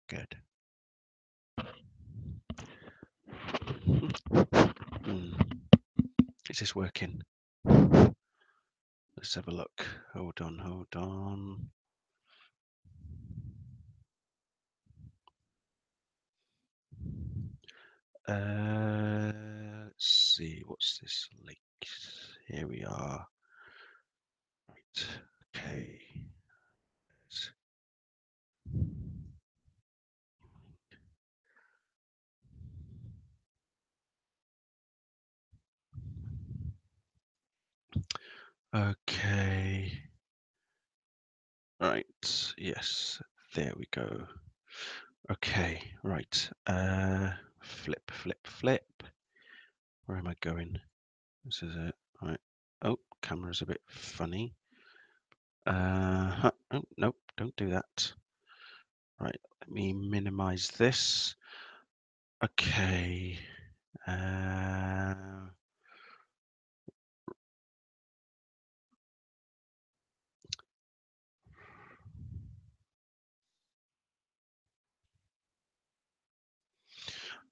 Good. Is this working? Let's have a look. Hold on, hold on. Let's see, what's this link? Here we are. Right. Okay. Okay. Right. Yes. There we go. Okay. Right. Flip, flip, flip. Where am I going? This is it. Right. Oh, camera's a bit funny. Oh, nope, don't do that. Right, let me minimize this. Okay.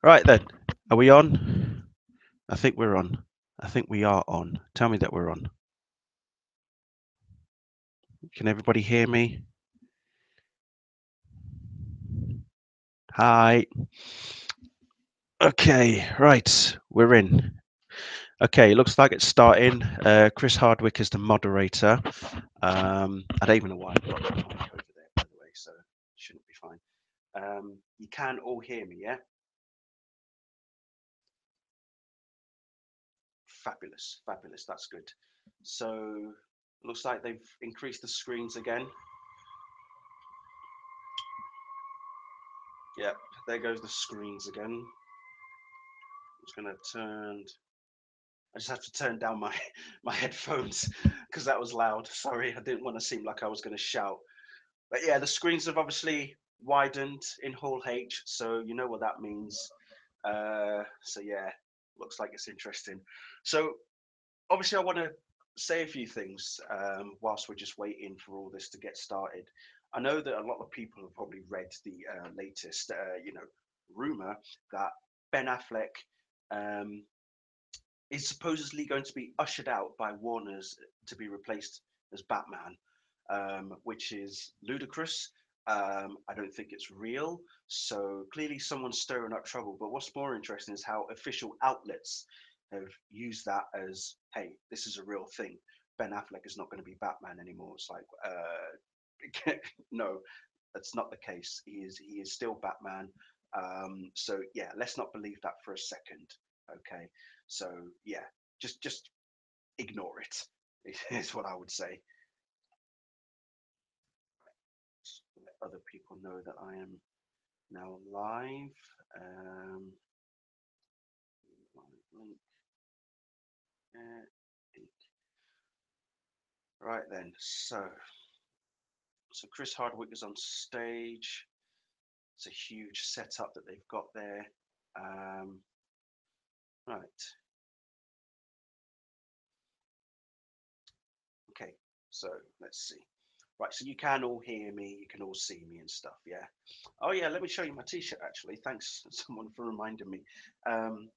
Right then, are we on? I think we're on. I think we are on. Tell me that we're on. Can everybody hear me? Hi. Okay, right, we're in. Okay, it looks like it's starting. Chris Hardwick is the moderator. I don't even know why I've got that mic over there, by the way, so it shouldn't be fine. You can all hear me, yeah? Fabulous, fabulous. That's good. So looks like they've increased the screens again. Yep, there goes the screens again. I'm just gonna turn. I just have to turn down my my headphones because that was loud. Sorry, I didn't want to seem like I was going to shout. But yeah, the screens have obviously widened in Hall H, so you know what that means. So yeah, looks like it's interesting. So obviously, I want to say a few things whilst we're just waiting for all this to get started. I know that a lot of people have probably read the latest, rumor that Ben Affleck um, is supposedly going to be ushered out by Warner's to be replaced as Batman, which is ludicrous. I don't think it's real. So clearly, someone's stirring up trouble. But what's more interesting is how official outlets have used that as, hey, this is a real thing. Ben Affleck is not going to be Batman anymore. It's like, no, that's not the case. He is still Batman. So yeah, let's not believe that for a second. Okay, so yeah, just ignore it. Is what I would say. Let other people know that I am now live. Um, link, uh, right then, so Chris Hardwick is on stage. It's a huge setup that they've got there. Right. Okay. So let's see. Right. So you can all hear me. You can all see me and stuff. Yeah. Oh yeah. Let me show you my T-shirt. Actually, thanks someone for reminding me. Um,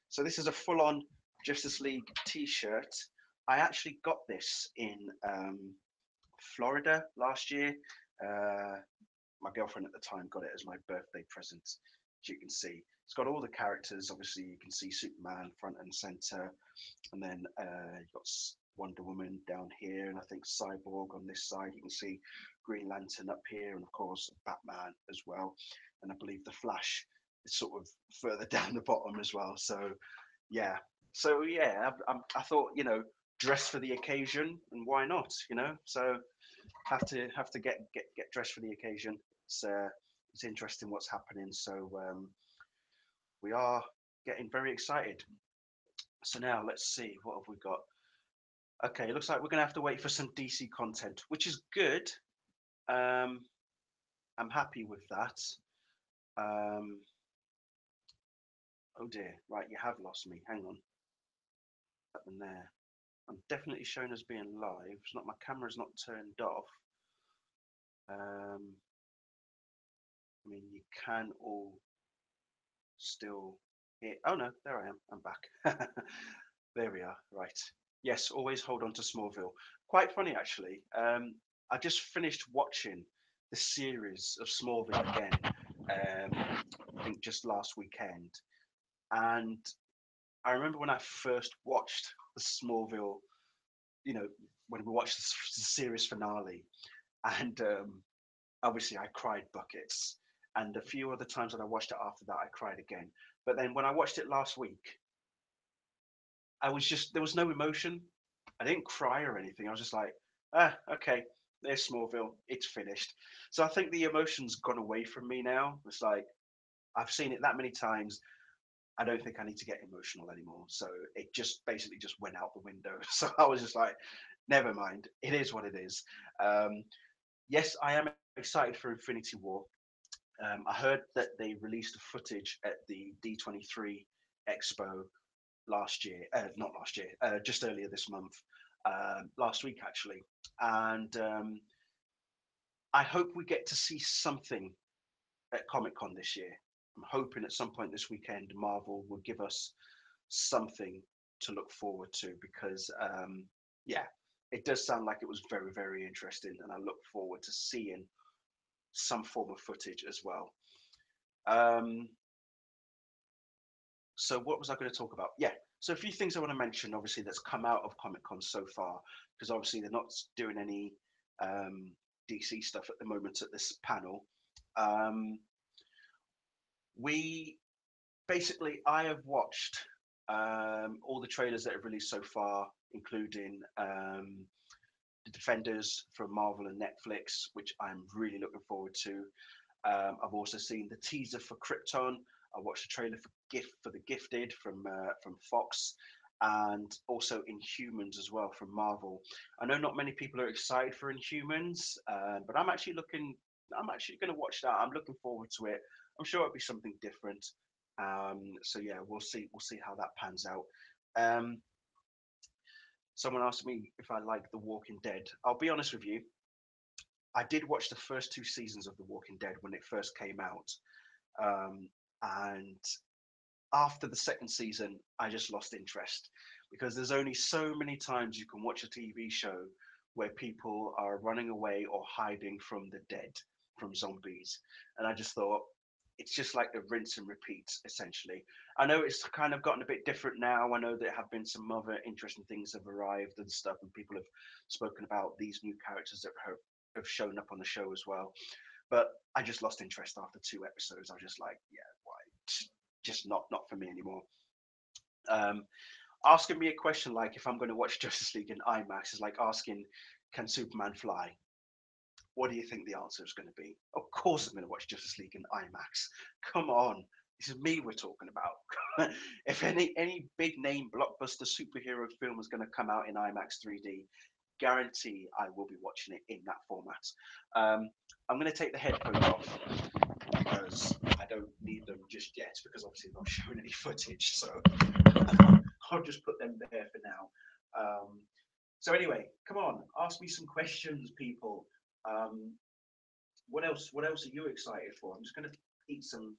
So this is a full-on Justice League T-shirt. I actually got this in Florida last year. Uh, my girlfriend at the time got it as my birthday present. As you can see, it's got all the characters. Obviously, you can see Superman front and center, and then you've got Wonder Woman down here, and I think Cyborg on this side. You can see Green Lantern up here, and of course Batman as well. And I believe the Flash is sort of further down the bottom as well. So yeah, I thought, dress for the occasion, and why not? So have to get dressed for the occasion. It's interesting what's happening. So we are getting very excited. So now let's see, what have we got? Okay, it looks like we're gonna have to wait for some DC content, which is good. Um, I'm happy with that. Um, oh dear, right, you have lost me. Hang on, up in there. I'm definitely shown as being live. It's not, my camera's not turned off. Um, I mean, you can all still hear. Oh no, there I am. I'm back. There we are. Right. Yes, always hold on to Smallville. Quite funny, actually. I just finished watching the series of Smallville again. I think just last weekend, and I remember when I first watched the Smallville. When we watched the series finale, and obviously I cried buckets. And a few other times that I watched it after that, I cried again. But then when I watched it last week, there was no emotion. I didn't cry or anything. I was just like, okay, there's Smallville. It's finished. So I think the emotion's gone away from me now. It's like, I've seen it that many times. I don't think I need to get emotional anymore. So it just basically just went out the window. So I was just like, never mind. It is what it is. Um, yes, I am excited for Infinity War. I heard that they released the footage at the D23 Expo last year, not last year, just earlier this month, last week actually. And I hope we get to see something at Comic Con this year. I'm hoping at some point this weekend, Marvel will give us something to look forward to because, yeah, it does sound like it was very, very interesting. And I look forward to seeing some form of footage as well. Um, so what was I going to talk about? Yeah. So a few things I want to mention, obviously, that's come out of Comic Con so far, because obviously they're not doing any DC stuff at the moment at this panel. Um, we basically, I have watched all the trailers that have released so far, including the Defenders from Marvel and Netflix, which I'm really looking forward to. I've also seen the teaser for Krypton. I watched the trailer for the Gifted from Fox, and also Inhumans as well from Marvel. I know not many people are excited for Inhumans, but I'm actually looking. I'm actually going to watch that. I'm looking forward to it. I'm sure it'll be something different. So yeah, we'll see. We'll see how that pans out. Um, Someone asked me if I like The Walking Dead. I'll be honest with you. I did watch the first two seasons of The Walking Dead when it first came out, um, and after the second season, I just lost interest because there's only so many times you can watch a TV show where people are running away or hiding from the dead, from zombies, and I just thought it's just like a rinse and repeat essentially. I know it's kind of gotten a bit different now. I know there have been some other interesting things have arrived and stuff, and people have spoken about these new characters that have shown up on the show as well. But I just lost interest after two episodes. I was just like, yeah, why? Just not for me anymore. Um, Asking me a question like if I'm going to watch Justice League in IMAX is like asking, can Superman fly? What do you think the answer is going to be? Of course, I'm going to watch Justice League in IMAX. Come on, this is me we're talking about. If any big name blockbuster superhero film is going to come out in IMAX 3D, guarantee I will be watching it in that format. I'm going to take the headphones off because I don't need them just yet because obviously they're not showing any footage. So I'll just put them there for now. So anyway, come on, ask me some questions, people. Um, what else? What else are you excited for? I'm just going to eat some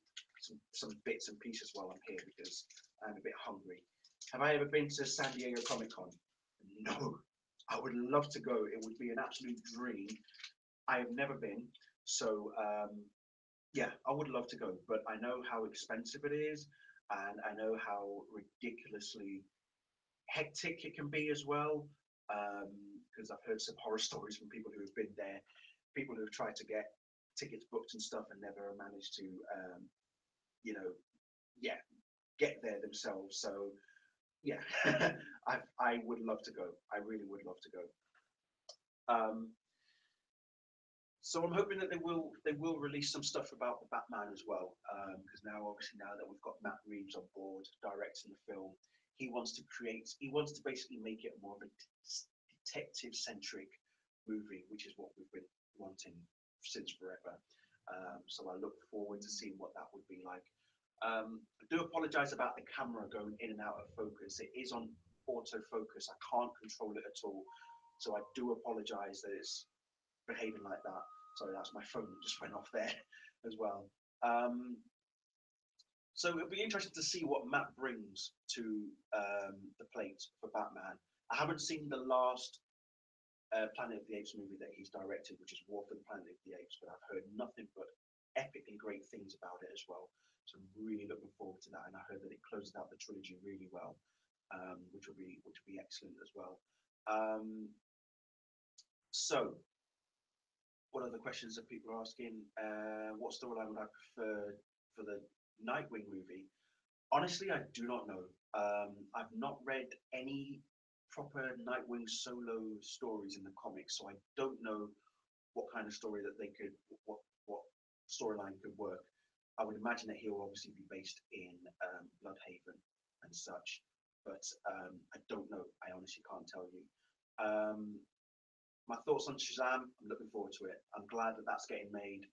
bits and pieces while I'm here because I'm a bit hungry. Have I ever been to San Diego Comic Con? No. I would love to go. It would be an absolute dream. I have never been, so yeah, I would love to go, but I know how expensive it is, and I know how ridiculously hectic it can be as well. Because I've heard some horror stories from people who have been there, people who have tried to get tickets booked and stuff and never managed to, you know, yeah, get there themselves. So yeah, I would love to go. I really would love to go. Um, So I'm hoping that they will release some stuff about the Batman as well, because now that we've got Matt Reeves on board directing the film, he wants to basically make it more of a detective centric movie, which is what we've been wanting since forever. So I look forward to seeing what that would be like. I do apologize about the camera going in and out of focus. It is on autofocus. I can't control it at all. So I do apologize that it's behaving like that. Sorry, that's my phone that just went off there. as well. Um, so it'll be interesting to see what Matt brings to the plate for Batman. I haven't seen the last Planet of the Apes movie that he's directed, which is War for the Planet of the Apes, but I've heard nothing but epically great things about it as well. So I'm really looking forward to that, and I heard that it closes out the trilogy really well, which will be excellent as well. Um, so, what other questions that people are asking? What storyline would I prefer for the Nightwing movie? Honestly, I do not know. I've not read any proper Nightwing solo stories in the comics, so I don't know what kind of story that they could, what storyline could work. I would imagine that he'll obviously be based in Bloodhaven and such, but I don't know. I honestly can't tell you. My thoughts on Shazam, I'm looking forward to it. I'm glad that that's getting made.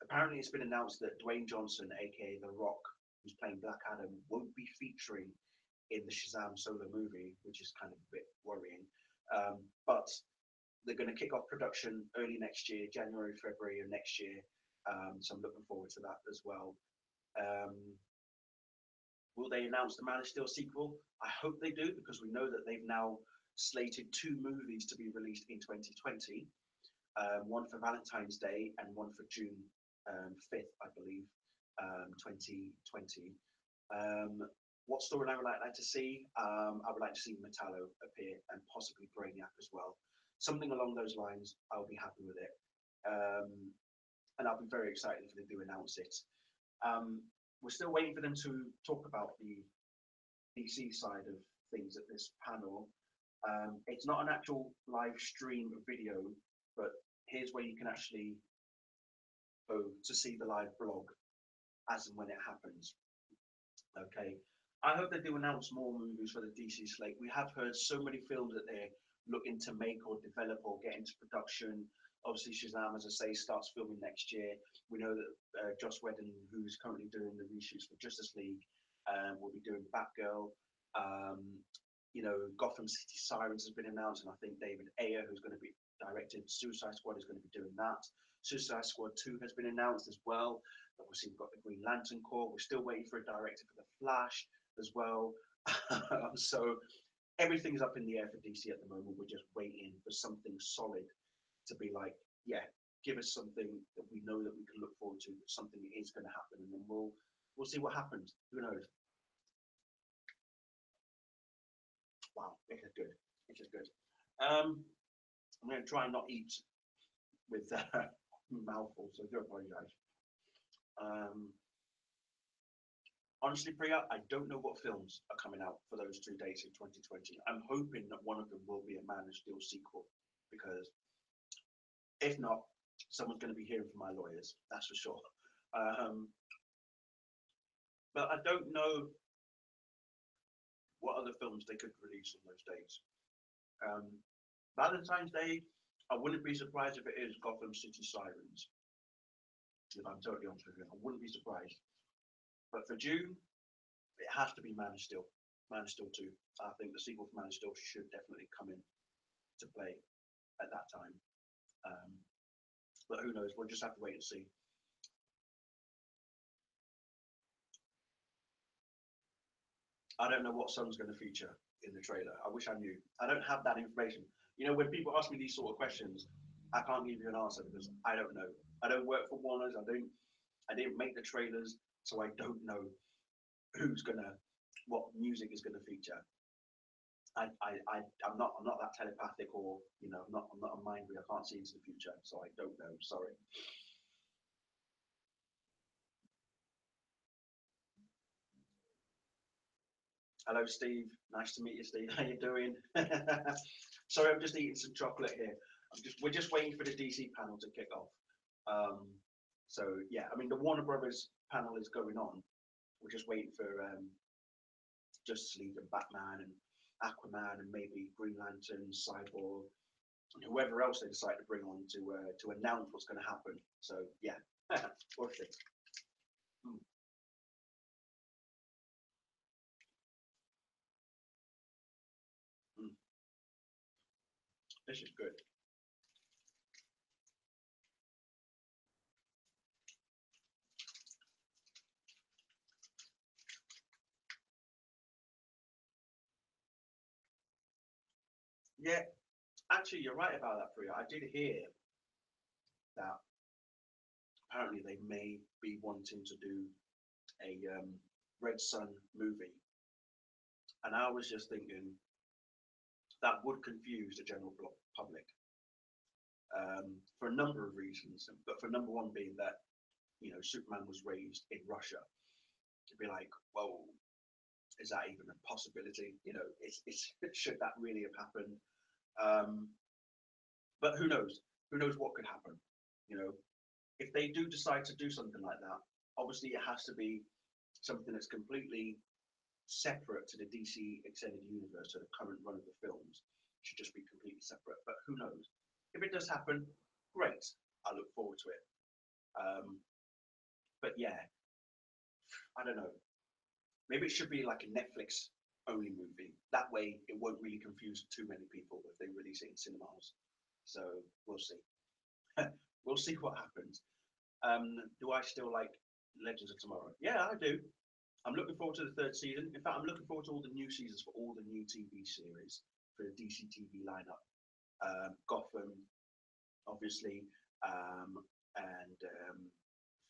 Apparently, it's been announced that Dwayne Johnson, aka The Rock, who's playing Black Adam, won't be featuring in the Shazam solo movie, which is kind of a bit worrying. But they're going to kick off production early next year, January, February of next year. So I'm looking forward to that as well. Will they announce the Man of Steel sequel? I hope they do, because we know that they've now slated 2 movies to be released in 2020. One for Valentine's Day and one for June 5th, I believe, 2020. What storyline would I like to see? I would like to see Metallo appear and possibly Brainiac as well. Something along those lines, I'll be happy with it. And I'll be very excited if they do announce it. We're still waiting for them to talk about the DC side of things at this panel. It's not an actual live stream video, but here's where you can actually go to see the live blog as and when it happens. Okay. I hope they do announce more movies for the DC slate. We have heard so many films that they're looking to make or develop or get into production. Obviously, Shazam, as I say, starts filming next year. We know that Joss Whedon, who's currently doing the reshoots for Justice League, will be doing Batgirl. Gotham City Sirens has been announced, and I think David Ayer, who's going to be directed Suicide Squad, is going to be doing that. Suicide Squad 2 has been announced as well. Obviously, we've got the Green Lantern Corps. We're still waiting for a director for the Flash as well. So everything's up in the air for DC at the moment. We're just waiting for something solid to be like, yeah, give us something that we know that we can look forward to, that something is going to happen, and then we'll see what happens. Who knows? Wow, it is good. It is good. I'm going to try and not eat with mouthful, so I do apologize. Honestly, Priya, I don't know what films are coming out for those 2 dates in 2020. I'm hoping that one of them will be a Man of Steel sequel, because if not, someone's going to be hearing from my lawyers, that's for sure. But I don't know what other films they could release on those dates. Valentine's Day, I wouldn't be surprised if it is Gotham City Sirens. If I'm totally honest with you, I wouldn't be surprised. But for June, it has to be Man of Steel. Man of Steel 2. I think the sequel for Man of Steel should definitely come in to play at that time. But who knows? We'll just have to wait and see. I don't know what song's going to feature in the trailer. I wish I knew. I don't have that information. When people ask me these sort of questions, I can't give you an answer because I don't know. I don't work for Warner's. I didn't make the trailers, so I don't know what music is gonna feature. I'm not that telepathic, or I'm not a mind reader. I can't see into the future, so I don't know. Sorry. Hello, Steve. Nice to meet you, Steve. How you doing? Sorry, I'm just eating some chocolate here. We're just waiting for the DC panel to kick off. So yeah, I mean the Warner Brothers panel is going on. We're just waiting for Justice League and Batman and Aquaman and maybe Green Lantern, Cyborg, and whoever else they decide to bring on to announce what's going to happen. So yeah, we'll see. Mm. Mm. This is good. Yeah, actually, you're right about that, Priya. I did hear that apparently they may be wanting to do a Red Sun movie, and I was just thinking that would confuse the general public for a number of reasons. But for number one being that Superman was raised in Russia, to be like, well, is that even a possibility? It's should that really have happened? Um, but who knows? Who knows what could happen? You know, if they do decide to do something like that, obviously it has to be something that's completely separate to the DC extended universe, so the current run of the films should just be completely separate. But who knows? If it does happen, great. I look forward to it. Um, but yeah, I don't know. Maybe it should be like a Netflix only movie. That way, it won't really confuse too many people if they release it in cinemas. So we'll see. We'll see what happens. Do I still like Legends of Tomorrow? Yeah, I do. I'm looking forward to the third season. In fact, I'm looking forward to all the new seasons for all the new TV series for the DC TV lineup. Gotham, obviously, and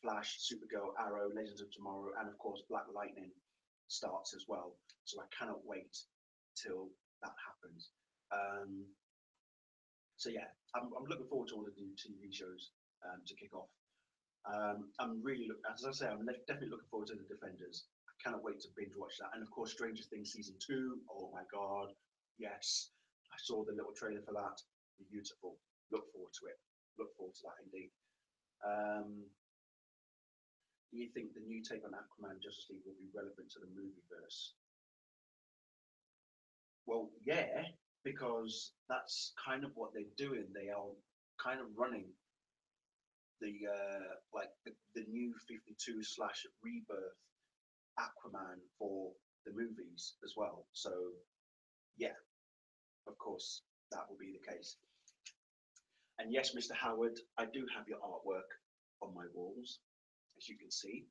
Flash, Supergirl, Arrow, Legends of Tomorrow, and of course Black Lightning starts as well. So I cannot wait till that happens. Um, so yeah, I'm looking forward to all the new TV shows to kick off. I'm really as I say, I'm definitely looking forward to the Defenders. I cannot wait to binge watch that. And of course, Stranger Things season 2. Oh my god, yes! I saw the little trailer for that. Beautiful. Look forward to it. Look forward to that indeed. Um, do you think the new take on Aquaman Justice League will be relevant to the movie verse? Well, yeah, because that's kind of what they're doing. They are kind of running the new 52 slash rebirth Aquaman for the movies as well. So yeah, of course that will be the case. And yes, Mr. Howard, I do have your artwork on my walls, as you can see,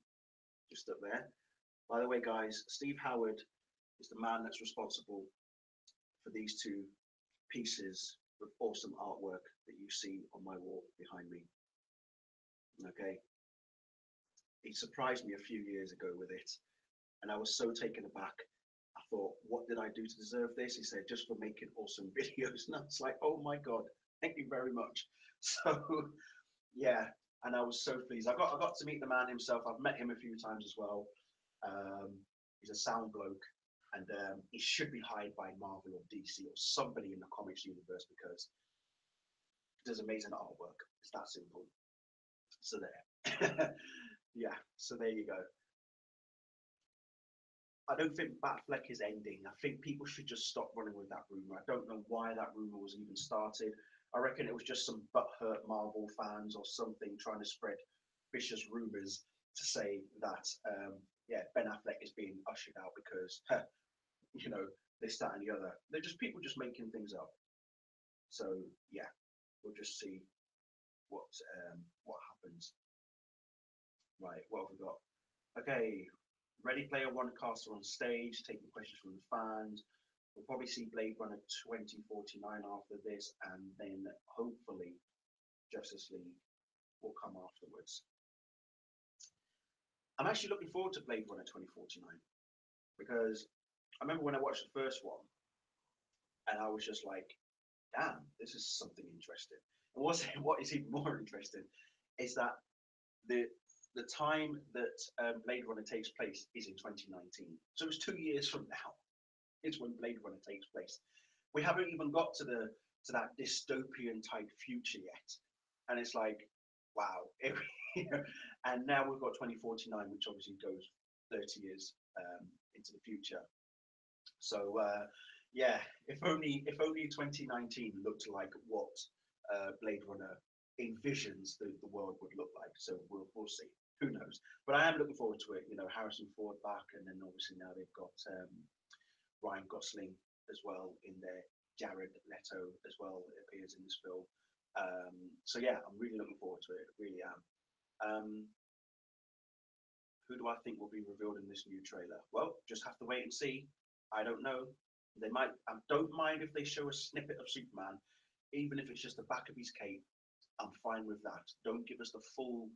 just up there. By the way, guys, Steve Howard is the man that's responsible for these two pieces of awesome artwork that you see on my wall behind me. Okay, he surprised me a few years ago with it, and I was so taken aback. I thought, what did I do to deserve this? He said, just for making awesome videos. And I was like, oh my god, thank you very much. So yeah, and I was so pleased. I got to meet the man himself. I've met him a few times as well. He's a sound bloke, and he should be hired by Marvel or DC or somebody in the comics universe because he does amazing artwork. It's that simple. So there. Yeah, so there you go. I don't think Batfleck is ending. I think people should just stop running with that rumor. I don't know why that rumor was even started. I reckon it was just some butthurt Marvel fans or something trying to spread vicious rumors to say that yeah, Ben Affleck is being ushered out because this, that, and the other. They're just people just making things up. So yeah, we'll just see what happens. Right, what have we got? Okay, Ready Player One caster on stage, taking questions from the fans. We'll probably see Blade Runner 2049 after this, and then hopefully Justice League will come afterwards. I'm actually looking forward to Blade Runner 2049 because I remember when I watched the first one, and I was just like, damn, this is something interesting. And what is even more interesting is that the the time that Blade Runner takes place is in 2019. So it's 2 years from now. It's when Blade Runner takes place. We haven't even got to that dystopian type future yet, and it's like, wow. And now we've got 2049, which obviously goes 30 years into the future. So yeah, if only 2019 looked like what Blade Runner envisions the world would look like. So we'll see. Who knows? But I am looking forward to it. Harrison Ford back, and then obviously now they've got Ryan Gosling as well in there. Jared Leto as well appears in this film. So yeah, I'm really looking forward to it. Really am. Who do I think will be revealed in this new trailer? Well, just have to wait and see. I don't know. They might. I don't mind if they show a snippet of Superman, even if it's just the back of his cape. I'm fine with that. Don't give us the full,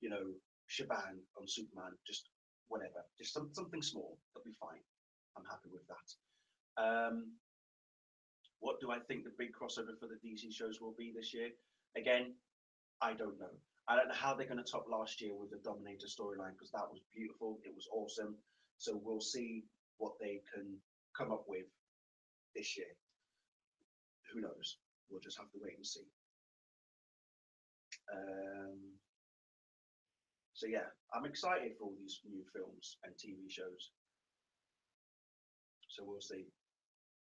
you know, shebang on Superman. Just whatever. Just something small. That'll be fine. I'm happy with that. What do I think the big crossover for the DC shows will be this year? Again, I don't know. I don't know how they're going to top last year with the Dominator storyline, because that was beautiful. It was awesome. So we'll see what they can come up with this year. Who knows? We'll just have to wait and see. So yeah, I'm excited for all these new films and TV shows. So we'll see.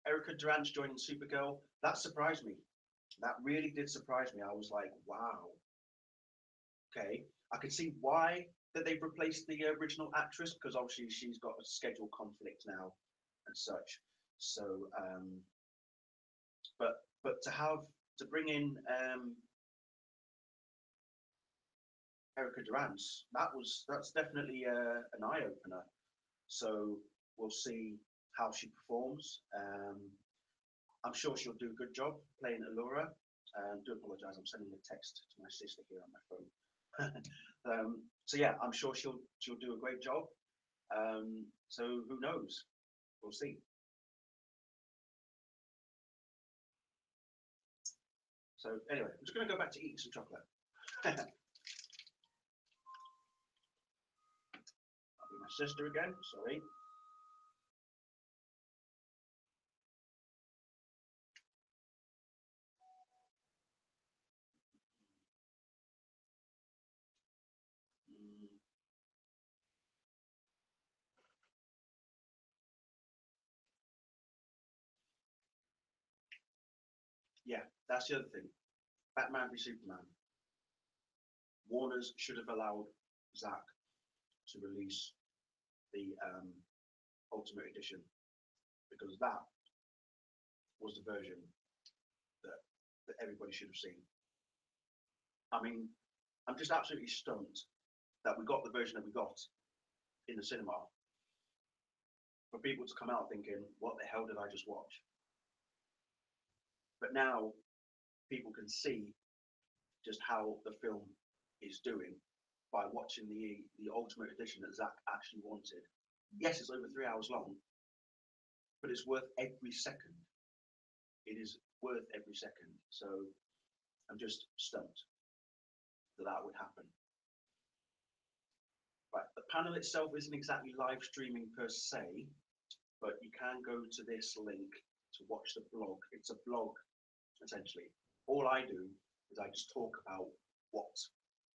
Erica Durant's joining Supergirl. That surprised me. That really did surprise me. I was like, wow. Okay, I could see why that they've replaced the original actress, because obviously she's got a schedule conflict now and such. So, but to bring in Erica Durant, that's definitely an eye opener. So we'll see how she performs. I'm sure she'll do a good job playing Allura. Do apologise, I'm sending a text to my sister here on my phone. So yeah, I'm sure she'll do a great job. So who knows? We'll see. So anyway, I'm just going to go back to eating some chocolate. That'll be my sister again. Sorry. Yeah, that's the other thing. Batman v Superman. Warner's should have allowed Zack to release the Ultimate Edition, because that was the version that everybody should have seen. I mean, I'm just absolutely stunned that we got the version that we got in the cinema, for people to come out thinking, what the hell did I just watch? But now people can see just how the film is doing by watching the Ultimate Edition that Zack actually wanted. Yes, it's over 3 hours long, but it's worth every second. It is worth every second. So I'm just stumped that would happen. Right, the panel itself isn't exactly live streaming per se, but you can go to this link to watch the blog. It's a blog, essentially. All I do is I just talk about what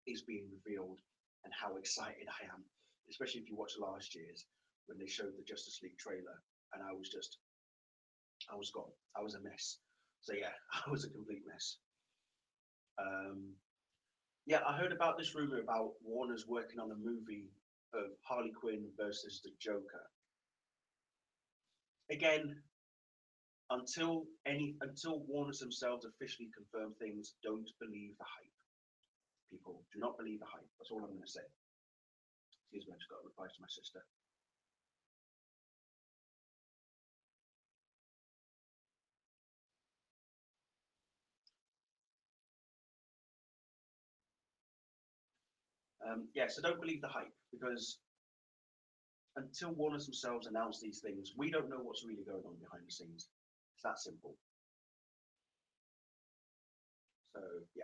is being revealed and how excited I am, especially if you watch last year's when they showed the Justice League trailer, and I was gone. I was a mess. So yeah, I was a complete mess. Yeah, I heard about this rumor about Warner's working on a movie of Harley Quinn versus the Joker. Again, until Warner's themselves officially confirm things, don't believe the hype. People, do not believe the hype. That's all I'm going to say. Excuse me, I just got a reply to my sister. Yeah, so don't believe the hype, because until Warner's themselves announce these things, we don't know what's really going on behind the scenes. It's that simple. So yeah.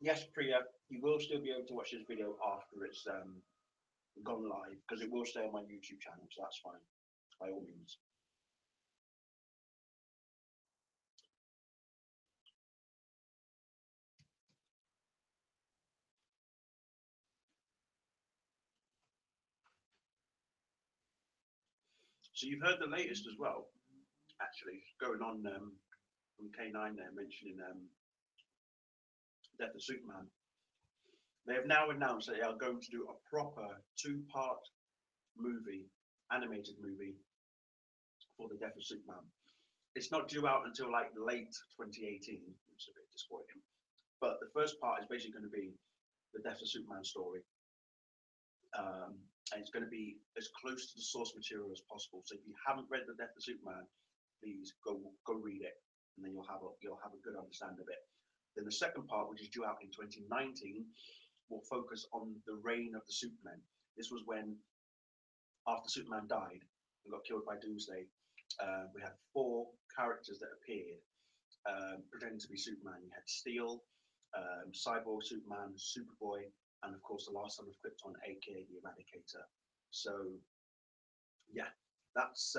Yes, Priya, you will still be able to watch this video after it's gone live, because it will stay on my YouTube channel, so that's fine, by all means. So you've heard the latest as well, actually, going on from K9 there, mentioning Death of Superman. They have now announced that they are going to do a proper 2-part movie, animated movie, for the Death of Superman. It's not due out until like late 2018, which is a bit disappointing. But the first part is basically going to be the Death of Superman story. And it's going to be as close to the source material as possible. So if you haven't read The Death of Superman, please go read it, and then you'll have a good understanding of it. Then the second part, which is due out in 2019, will focus on the reign of the Supermen. This was when, after Superman died and got killed by Doomsday, we had 4 characters that appeared pretending to be Superman. You had Steel, Cyborg Superman, Superboy, and of course the last son of Krypton, aka the Eradicator. So yeah, that's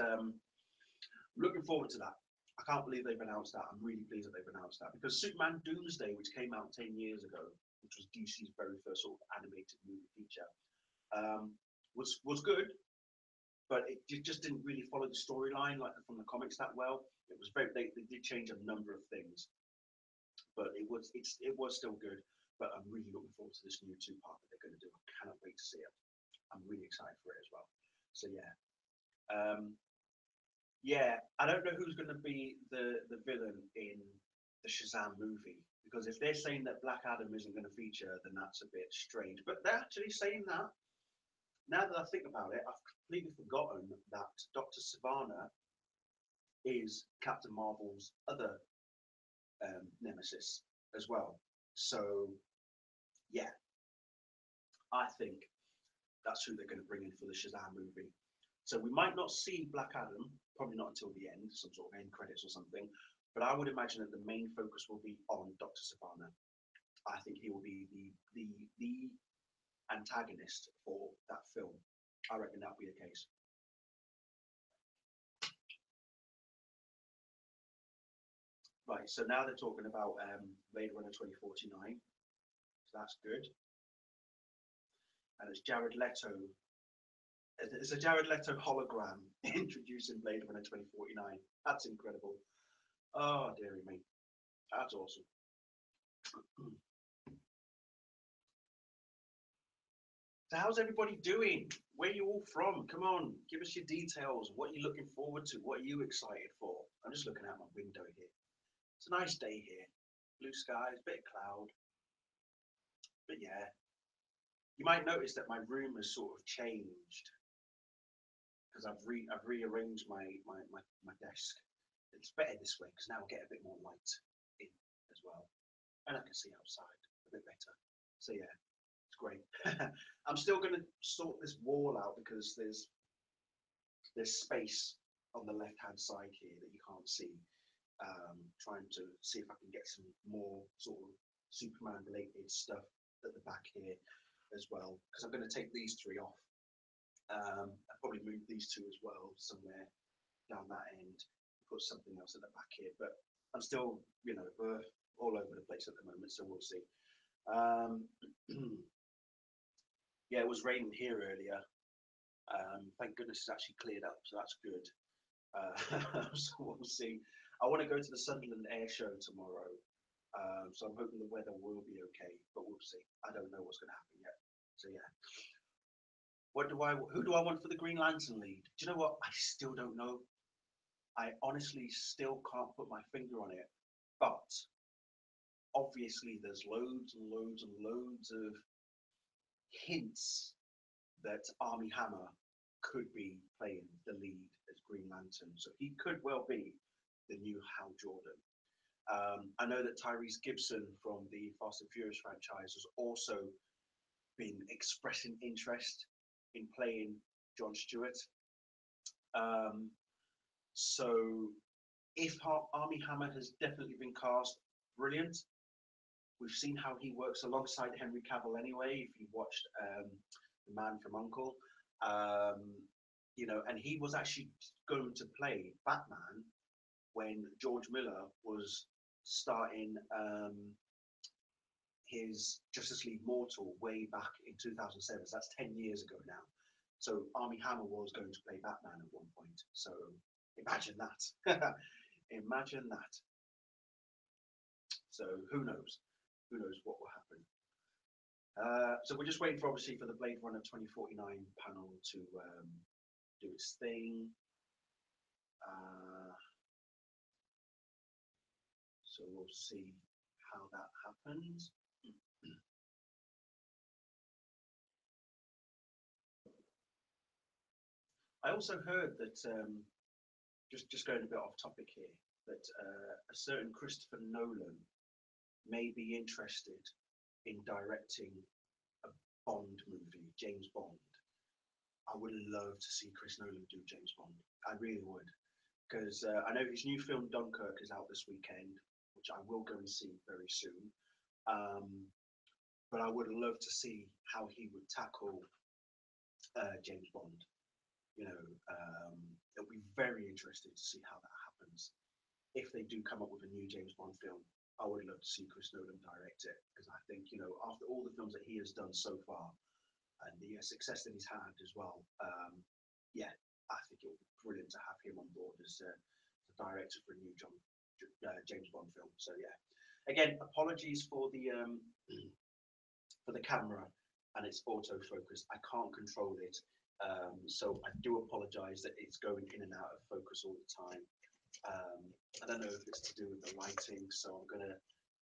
looking forward to that. I can't believe they've announced that. I'm really pleased that they've announced that, because Superman Doomsday, which came out 10 years ago, which was DC's very first sort of animated movie feature, was good, but it just didn't really follow the storyline like from the comics that well. It was they did change a number of things, but it was still good. But I'm really looking forward to this new 2-part that they're going to do. I cannot wait to see it. I'm really excited for it as well. So yeah, yeah. I don't know who's going to be the villain in the Shazam movie, because if they're saying that Black Adam isn't going to feature, then that's a bit strange. But they're actually saying that. Now that I think about it, I've completely forgotten that Dr. Sivana is Captain Marvel's other nemesis as well. So yeah, I think that's who they're going to bring in for the Shazam movie. So we might not see Black Adam, probably not until the end, some sort of end credits or something. But I would imagine that the main focus will be on Dr. Sivana. I think he will be the antagonist for that film. I reckon that'll be the case. Right, so now they're talking about Blade Runner 2049. So that's good. And it's Jared Leto. It's a Jared Leto hologram introducing Blade Runner 2049. That's incredible. Oh, dearie me. That's awesome. So how's everybody doing? Where are you all from? Come on, give us your details. What are you looking forward to? What are you excited for? I'm just looking out my window here. It's a nice day here. Blue skies, bit of cloud. But yeah, you might notice that my room has sort of changed, because I've rearranged my desk. It's better this way because now I get a bit more light in as well, and I can see outside a bit better. So yeah, it's great. I'm still going to sort this wall out because there's space on the left hand side here that you can't see. Trying to see if I can get some more sort of Superman related stuff at the back here as well, because I'm going to take these 3 off. I'll probably move these 2 as well somewhere down that end, put something else at the back here, but I'm still, we're all over the place at the moment, so we'll see. Yeah, it was raining here earlier. Thank goodness it's actually cleared up, so that's good. So we'll see. I want to go to the Sunderland Air Show tomorrow, so I'm hoping the weather will be okay, but we'll see. I don't know what's going to happen yet. So yeah. Who do I want for the Green Lantern lead? Do you know what? I still don't know. I honestly still can't put my finger on it, but obviously there's loads and loads and loads of hints that Armie Hammer could be playing the lead as Green Lantern, so he could well be the new Hal Jordan. I know that Tyrese Gibson from the Fast and Furious franchise has also been expressing interest in playing John Stewart. So if Armie Hammer has definitely been cast, brilliant. We've seen how he works alongside Henry Cavill anyway, if you've watched The Man from U.N.C.L.E., and he was actually going to play Batman when George Miller was starting his Justice League Mortal way back in 2007. So that's 10 years ago now. So Armie Hammer was going to play Batman at one point. So imagine that. Imagine that. So who knows? Who knows what will happen? So we're just waiting for, obviously, for the Blade Runner 2049 panel to do its thing. So we'll see how that happens. I also heard that just going a bit off topic here, that a certain Christopher Nolan may be interested in directing a Bond movie, James Bond. I would love to see Chris Nolan do James Bond. I really would, because I know his new film Dunkirk is out this weekend, which I will go and see very soon. But I would love to see how he would tackle James Bond. You know, it'll be very interesting to see how that happens. If they do come up with a new James Bond film, I would love to see Chris Nolan direct it, because I think, you know, after all the films that he has done so far and the success that he's had as well, yeah, I think it would be brilliant to have him on board as the director for a new James Bond film. So yeah, again, apologies for the camera and its autofocus. I can't control it. So I do apologize that it's going in and out of focus all the time. I don't know if it's to do with the lighting, so I'm gonna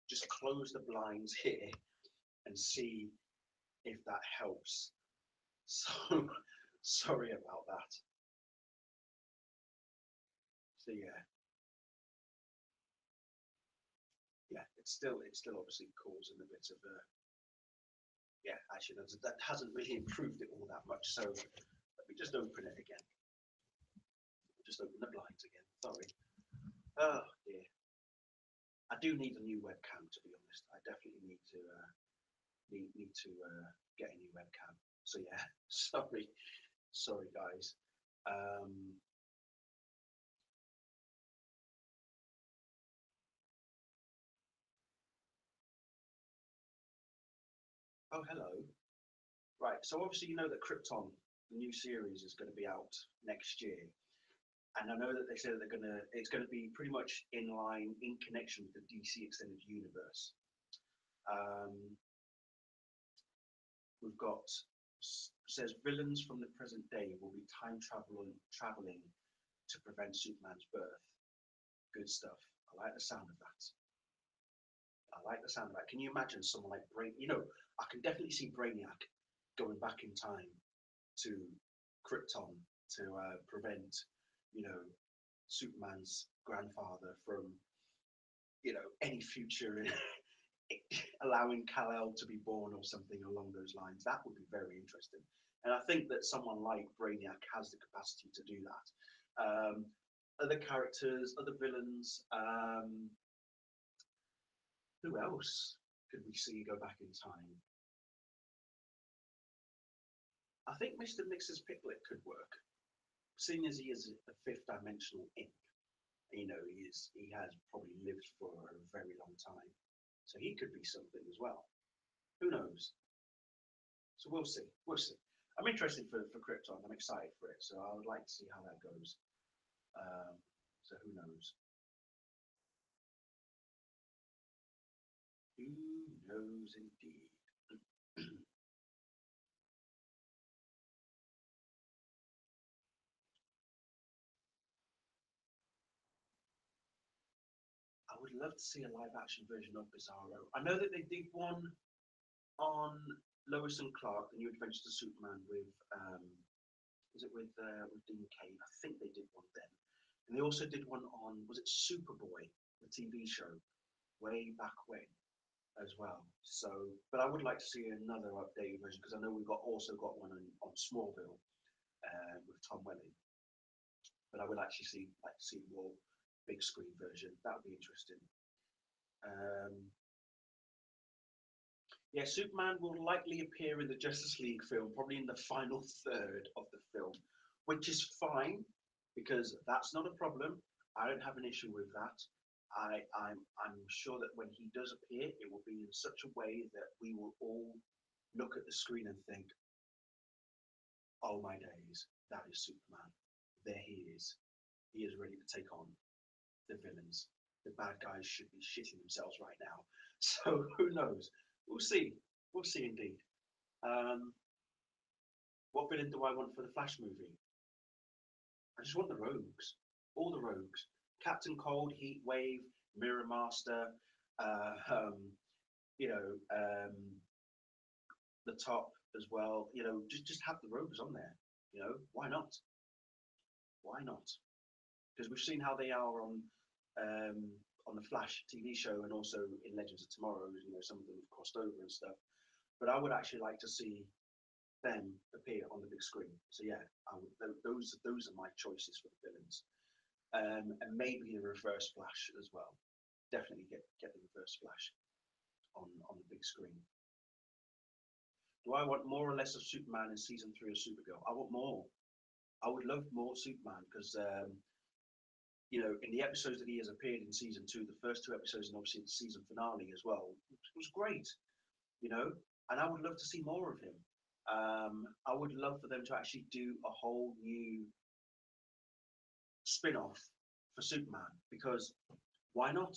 just close the blinds here and see if that helps. So sorry about that. So yeah, it's still obviously causing a bit of a, yeah, actually that hasn't really improved it all that much. So let me just open it again. Just open the blinds again. Sorry. Oh dear. I do need a new webcam, to be honest. I definitely need to get a new webcam. So yeah, sorry guys. Oh, hello. Right, so obviously you know that Krypton, the new series, is going to be out next year, and I know that they said that it's going to be pretty much in line, in connection with the DC extended universe. Um, we've got says villains from the present day will be traveling to prevent Superman's birth. Good stuff. I like the sound of that. I like the sound of that. Can you imagine someone like You know, I can definitely see Brainiac going back in time to Krypton to prevent, you know, Superman's grandfather from, you know, any future allowing Kal-El to be born or something along those lines. That would be very interesting. And I think that someone like Brainiac has the capacity to do that. Other characters, other villains. Who else could we see go back in time? I think Mr. Mix's Piclet could work, seeing as he is a fifth dimensional imp. You know, he has probably lived for a very long time, so he could be something as well. Who knows? So we'll see. We'll see. I'm interested for Krypton. I'm excited for it, so I would like to see how that goes. So who knows? Who knows indeed? I would love to see a live action version of Bizarro. I know that they did one on Lois and Clark, The New Adventures of Superman with, was it with Dean Cain? I think they did one then. And they also did one on, was it Superboy, the TV show, way back when as well. So, but I would like to see another updated version, because I know we've also got one on Smallville with Tom Welling. But I would actually like to see more big screen version. That would be interesting. Yeah, Superman will likely appear in the Justice League film, probably in the final third of the film, which is fine, because that's not a problem. I don't have an issue with that. I'm sure that when he does appear, it will be in such a way that we will all look at the screen and think, "Oh my days, that is Superman. There he is. He is ready to take on the villains. The bad guys should be shitting themselves right now." So who knows? We'll see. We'll see indeed. What villain do I want for the Flash movie? I just want the rogues. All the rogues. Captain Cold, Heat Wave, Mirror Master, Uh, um, you know, the top as well. Just have the Rovers on there. Why not? Why not? Because we've seen how they are on the Flash TV show and also in Legends of Tomorrow. Some of them have crossed over and stuff. But I would actually like to see them appear on the big screen. So yeah, those are my choices for the villains, and maybe the Reverse Flash as well. Definitely get the Reverse Flash on the big screen. Do I want more or less of Superman in season 3 of Supergirl? I want more. I would love more Superman because in the episodes that he has appeared in season 2, the first 2 episodes, and obviously the season finale as well, it was great. And I would love to see more of him. I would love for them to actually do a whole new spin-off for Superman, because why not?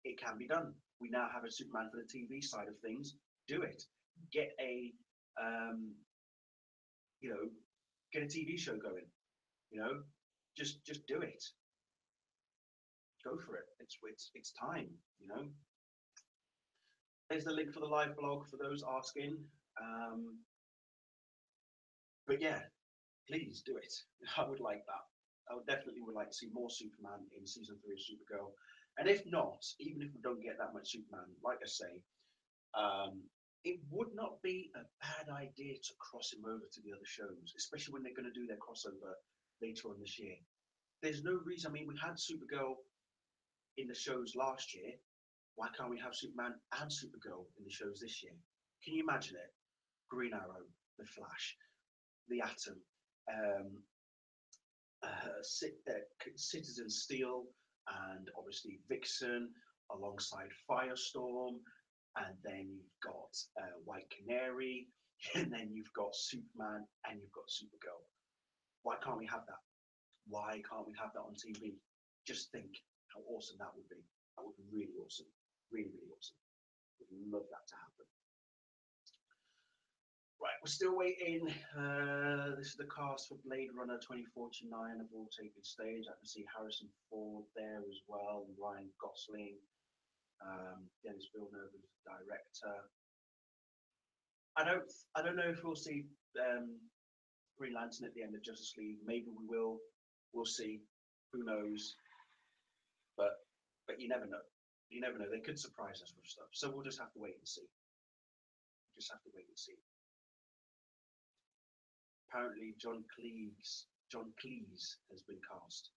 It can be done. We now have a Superman for the TV side of things. Do it. Get a you know, get a TV show going. Just do it. Go for it. It's time. There's the link for the live blog for those asking. But yeah, please do it. I would like that. I would definitely like to see more Superman in season 3 of Supergirl. And if not, even if we don't get that much Superman, like I say, it would not be a bad idea to cross him over to the other shows, especially when they're going to do their crossover later on this year. There's no reason. I mean, we had Supergirl in the shows last year. Why can't we have Superman and Supergirl in the shows this year? Can you imagine it? Green Arrow, The Flash, The Atom, Citizen Steel, and obviously Vixen alongside Firestorm, and then you've got White Canary, and then you've got Superman, and you've got Supergirl. Why can't we have that? Why can't we have that on TV? Just think how awesome that would be. That would be really awesome. Really, really awesome. Would love that to happen. Right, we're still waiting. This is the cast for Blade Runner 2049 have all taken stage. I can see Harrison Ford there as well, and Ryan Gosling. Dennis Villeneuve is the director. I don't know if we'll see Green Lantern at the end of Justice League. Maybe we will. We'll see. Who knows? But you never know. You never know. They could surprise us with stuff. So we'll just have to wait and see. Just have to wait and see. Apparently, John Cleese has been cast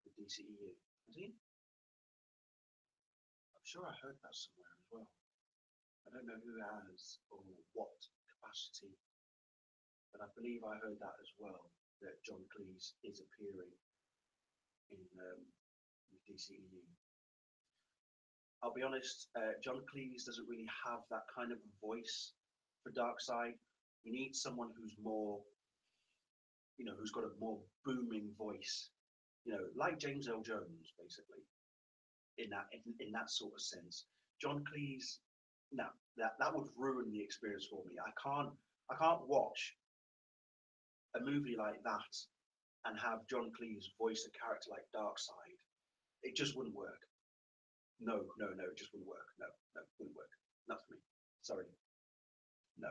with DCEU. Has he? I'm sure I heard that somewhere as well. I don't know who has or what capacity, but I believe I heard that as well, that John Cleese is appearing in DCEU. I'll be honest, John Cleese doesn't really have that kind of voice for Darkseid. You need someone who's more, who's got a more booming voice, like James L. Jones, basically, in that sort of sense. John Cleese, no, that would ruin the experience for me. I can't watch a movie like that and have John Cleese voice a character like Darkseid. It just wouldn't work. No, it just wouldn't work. No, it wouldn't work. Not for me. Sorry. No.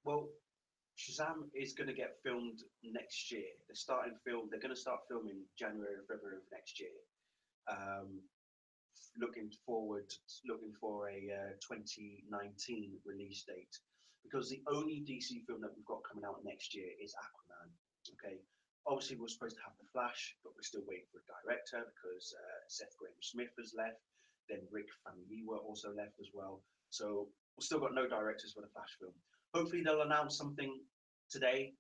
Well, Shazam is going to get filmed next year. They're going to start filming January or February of next year. Looking for a 2019 release date, because the only DC film that we've got coming out next year is Aquaman. Okay. Obviously, we're supposed to have The Flash, but we're still waiting for a director because Seth Grahame-Smith has left. Then Rick Famuyiwa also left as well. So we've still got no directors for the Flash film. Hopefully, they'll announce something today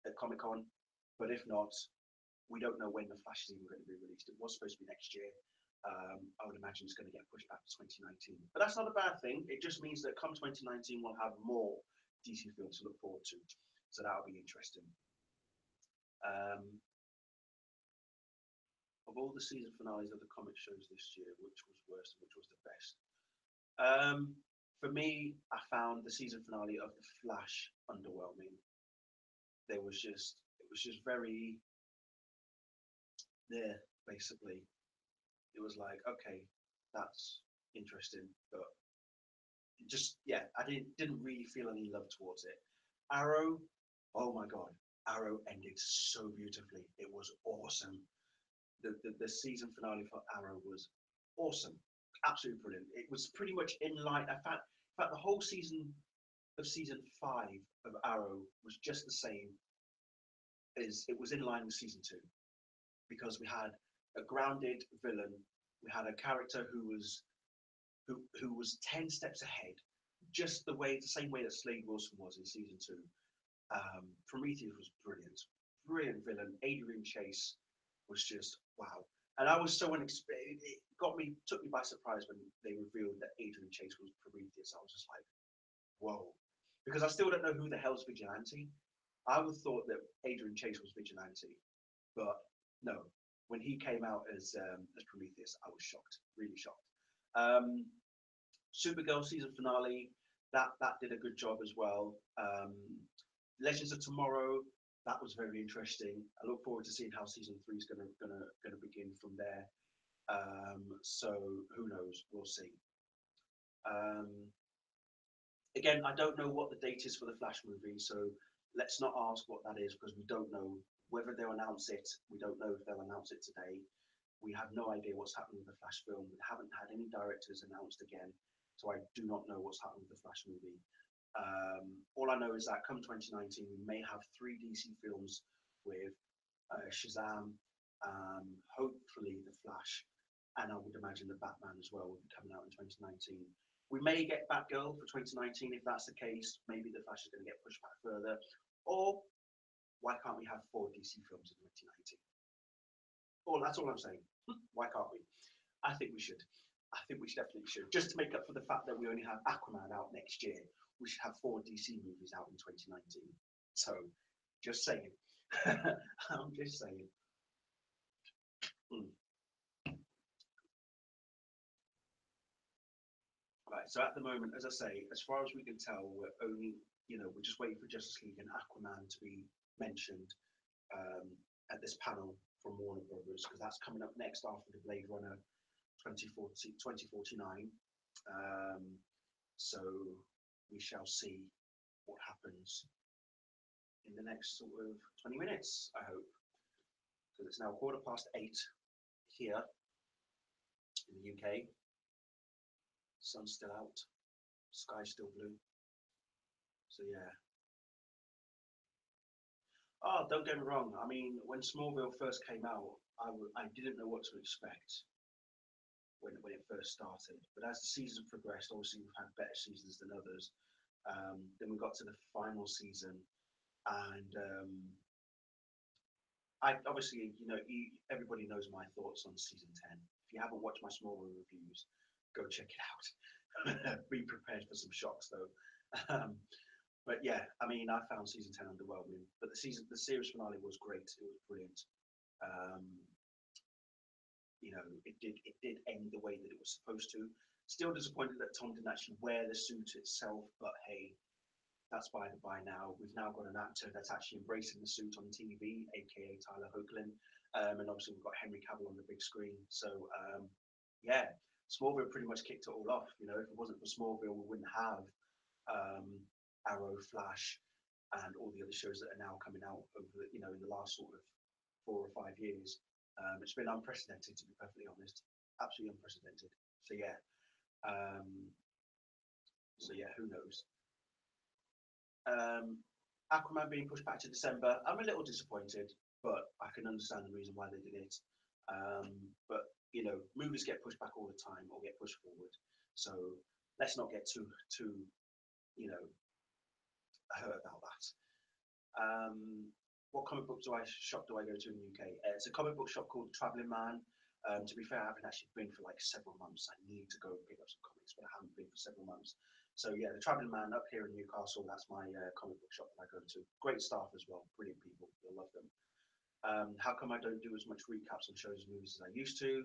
at Comic-Con, but if not, we don't know when The Flash is even going to be released. It was supposed to be next year. I would imagine it's going to get pushed back to 2019. But that's not a bad thing. It just means that come 2019, we'll have more DC films to look forward to. So that'll be interesting. Of all the season finales of the comic shows this year, which was worse and which was the best? For me, I found the season finale of The Flash underwhelming. It was just very there. basically. It was like, okay, that's interesting, but just yeah, I didn't really feel any love towards it. Arrow, oh my god, Arrow ended so beautifully. It was awesome. The season finale for Arrow was awesome, absolutely brilliant. It was pretty much in line. In fact, the whole season of season 5 of Arrow was just the same as it was in line with season 2, because we had a grounded villain, we had a character who was 10 steps ahead, just the same way that Slade Wilson was in season 2. Prometheus was brilliant, brilliant villain. Adrian Chase was just wow, and I was so unexpected. It took me by surprise when they revealed that Adrian Chase was Prometheus. I was just like, whoa, because I still don't know who the hell's Vigilante. I would have thought that Adrian Chase was Vigilante, but no. When he came out as Prometheus, I was shocked, really shocked. Um, Supergirl season finale, that did a good job as well. Legends of Tomorrow, that was very interesting. I look forward to seeing how season 3 is gonna begin from there. So who knows? We'll see. Um, Again, I don't know what the date is for the Flash movie, so let's not ask what that is because we don't know whether they'll announce it. We don't know if they'll announce it today. We have no idea what's happening with the Flash film. We haven't had any directors announced again, so I do not know what's happening with the Flash movie. All I know is that come 2019, we may have 3 DC films with Shazam, hopefully the Flash, and I would imagine the Batman as well will be coming out in 2019. We may get Batgirl for 2019. If that's the case, maybe the Flash is going to get pushed back further. Or why can't we have 4 DC films in 2019? Oh, that's all I'm saying. Why can't we? I think we should. I think we definitely should. Just to make up for the fact that we only have Aquaman out next year, we should have 4 DC movies out in 2019. So, just saying. I'm just saying. Mm. Right, so at the moment, as I say, as far as we can tell, we're just waiting for Justice League and Aquaman to be mentioned um, at this panel from Warner Brothers, because that's coming up next after the Blade Runner 2049. So we shall see what happens in the next sort of 20 minutes, I hope, because it's now 8:15 here in the UK. Sun's still out, sky's still blue. So yeah. Oh, don't get me wrong. I mean, when Smallville first came out, I didn't know what to expect when it first started. But as the season progressed, obviously we've had better seasons than others. Then we got to the final season, and I obviously, everybody knows my thoughts on season 10. If you haven't watched my Smallville reviews, go check it out. Be prepared for some shocks though. But yeah, I mean, I found season 10 underwhelming, but the series finale was great. It was brilliant. Um, it did end the way that it was supposed to. Still disappointed that Tom didn't actually wear the suit itself, but hey, that's by the by now. We've now got an actor that's actually embracing the suit on TV, aka Tyler Hoechlin, and obviously we've got Henry Cavill on the big screen. So yeah, Smallville pretty much kicked it all off. If it wasn't for Smallville, we wouldn't have Arrow, Flash, and all the other shows that are now coming out over in the last sort of 4 or 5 years. It's been unprecedented, to be perfectly honest, absolutely unprecedented. So yeah, who knows? Aquaman being pushed back to December, I'm a little disappointed, but I can understand the reason why they did it. But movies get pushed back all the time or get pushed forward, so let's not get too hurt about that. What comic book shop do I go to in the UK? It's a comic book shop called Traveling Man. To be fair, I haven't actually been for like several months. I need to go and pick up some comics, but I haven't been for several months. So yeah, the Traveling Man up here in Newcastle, that's my comic book shop that I go to. Great staff as well, brilliant people, I love them. How come I don't do as much recaps on shows and movies as I used to?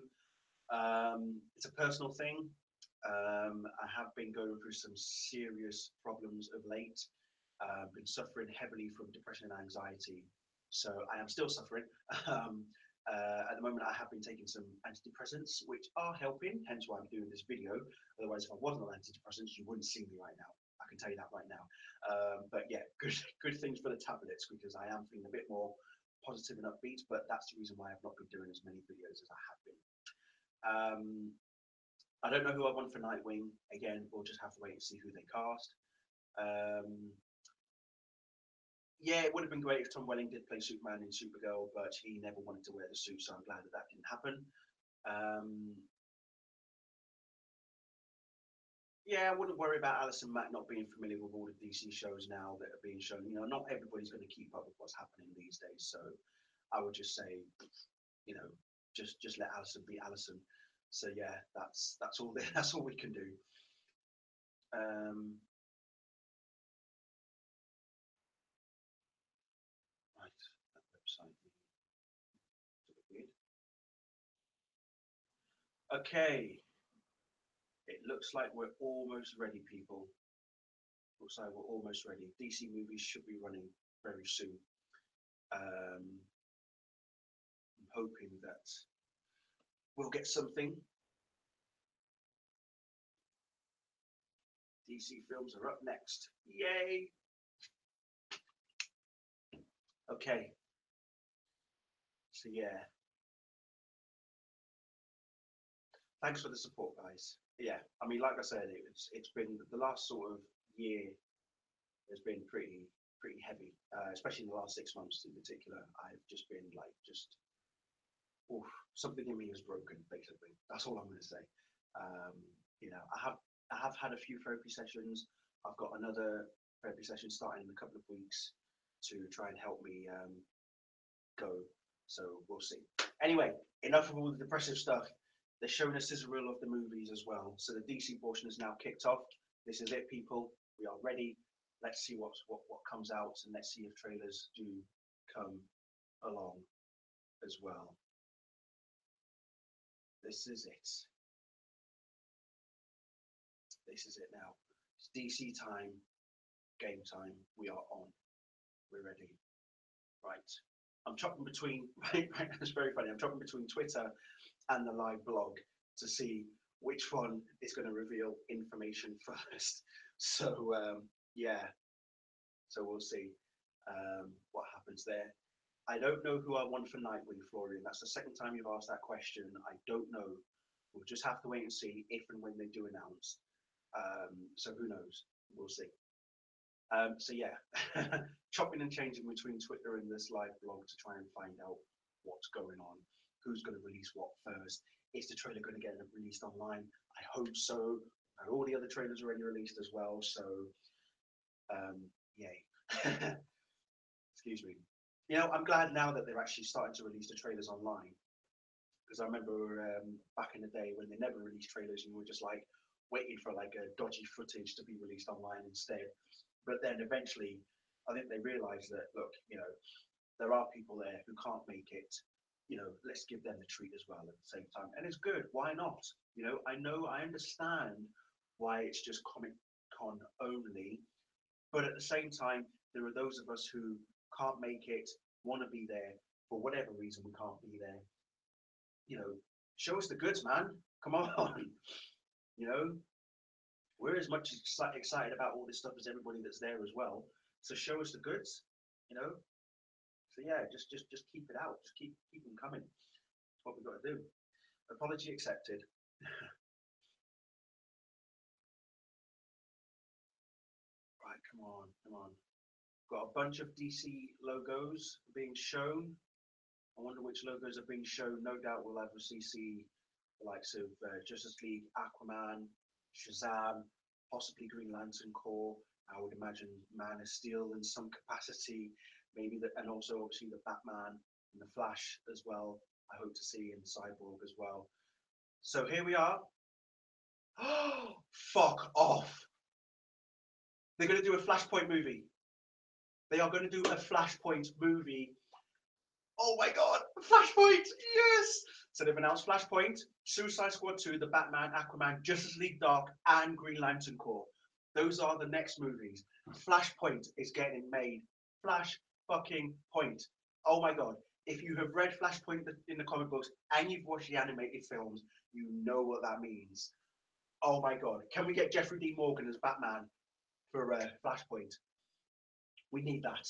It's a personal thing. I have been going through some serious problems of late. Been suffering heavily from depression and anxiety. So I am still suffering. At the moment, I have been taking some antidepressants, which are helping, hence why I'm doing this video. Otherwise, if I wasn't on antidepressants, you wouldn't see me right now. I can tell you that right now. But yeah, good things for the tablets, because I am feeling a bit more positive and upbeat, but that's the reason why I've not been doing as many videos as I have been. I don't know who I want for Nightwing. Again, we'll just have to wait and see who they cast. Yeah, it would have been great if Tom Welling did play Superman in Supergirl, but he never wanted to wear the suit, so I'm glad that that didn't happen. Yeah, I wouldn't worry about Alice and Matt not being familiar with all the DC shows now that are being shown. You know, not everybody's going to keep up with what's happening these days, so I would just say, you know, just let Alison be Alison. So yeah, that's all. That's all we can do. Right, that website. Weird. Okay, it looks like we're almost ready, people. Looks like we're almost ready. DC movies should be running very soon. I'm hoping that we'll get something. DC films are up next. Yay! Okay. So yeah. Thanks for the support, guys. Yeah, I mean, like I said, it's been the last sort of year has been pretty heavy, especially in the last 6 months in particular. I've just been like, oof, something in me is broken. Basically, that's all I'm going to say. You know, I have had a few therapy sessions. I've got another therapy session starting in a couple of weeks to try and help me go. So we'll see. Anyway, enough of all the depressive stuff. They're showing a sizzle reel of the movies as well. So the DC portion is now kicked off. This is it, people. We are ready. Let's see what comes out, and let's see if trailers do come along as well. This is it. This is it now. It's DC time, game time. We are on. We're ready. Right. I'm chopping between, right, it's very funny. I'm chopping between Twitter and the live blog to see which one is going to reveal information first. So yeah, so we'll see what happens there. I don't know who I want for Nightwing, Florian. That's the second time you've asked that question. I don't know. We'll just have to wait and see if and when they do announce. So who knows? We'll see. So yeah, chopping and changing between Twitter and this live blog to try and find out what's going on, who's going to release what first. Is the trailer going to get released online? I hope so. And all the other trailers already released as well. So yay. Excuse me. You know, I'm glad now that they're actually starting to release the trailers online, because I remember back in the day when they never released trailers and we were just like waiting for like a dodgy footage to be released online instead. But then eventually, I think they realised that, look, you know, there are people there who can't make it. You know, let's give them the treat as well at the same time. And it's good. Why not? You know, I understand why it's just Comic Con only. But at the same time, there are those of us who can't make it, want to be there, for whatever reason we can't be there. You know, show us the goods, man. Come on. You know, we're as much excited about all this stuff as everybody that's there as well. So show us the goods, you know. So yeah, just keep it out. Just keep them coming. That's what we've got to do. Apology accepted. Right, come on. Got a bunch of DC logos being shown. I wonder which logos are being shown. No doubt we'll obviously see the likes of Justice League, Aquaman, Shazam, possibly Green Lantern Corps. I would imagine Man of Steel in some capacity, maybe that, and also obviously the Batman and the Flash as well. I hope to see in Cyborg as well. So here we are. Oh, fuck off! They're going to do a Flashpoint movie. They are going to do a Flashpoint movie. Oh my god, Flashpoint! Yes! So they've announced Flashpoint, Suicide Squad 2, The Batman, Aquaman, Justice League Dark, and Green Lantern Corps. Those are the next movies. Flashpoint is getting made. Flash fucking point. Oh my god. If you have read Flashpoint in the comic books and you've watched the animated films, you know what that means. Oh my God. Can we get Jeffrey D. Morgan as Batman for Flashpoint? We need that.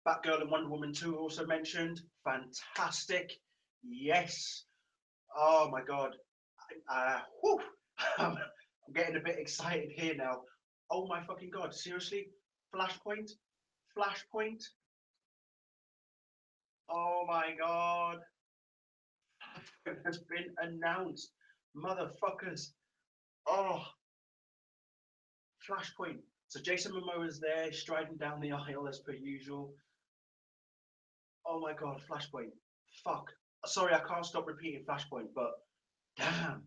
Batgirl and Wonder Woman 2 also mentioned. Fantastic. Yes. Oh my God. I'm getting a bit excited here now. Oh my fucking God. Seriously? Flashpoint? Flashpoint? Oh my God. It has been announced. Motherfuckers. Oh, Flashpoint. So Jason Momoa is there, striding down the aisle as per usual. Oh my God, Flashpoint. Fuck. Sorry, I can't stop repeating Flashpoint, but damn.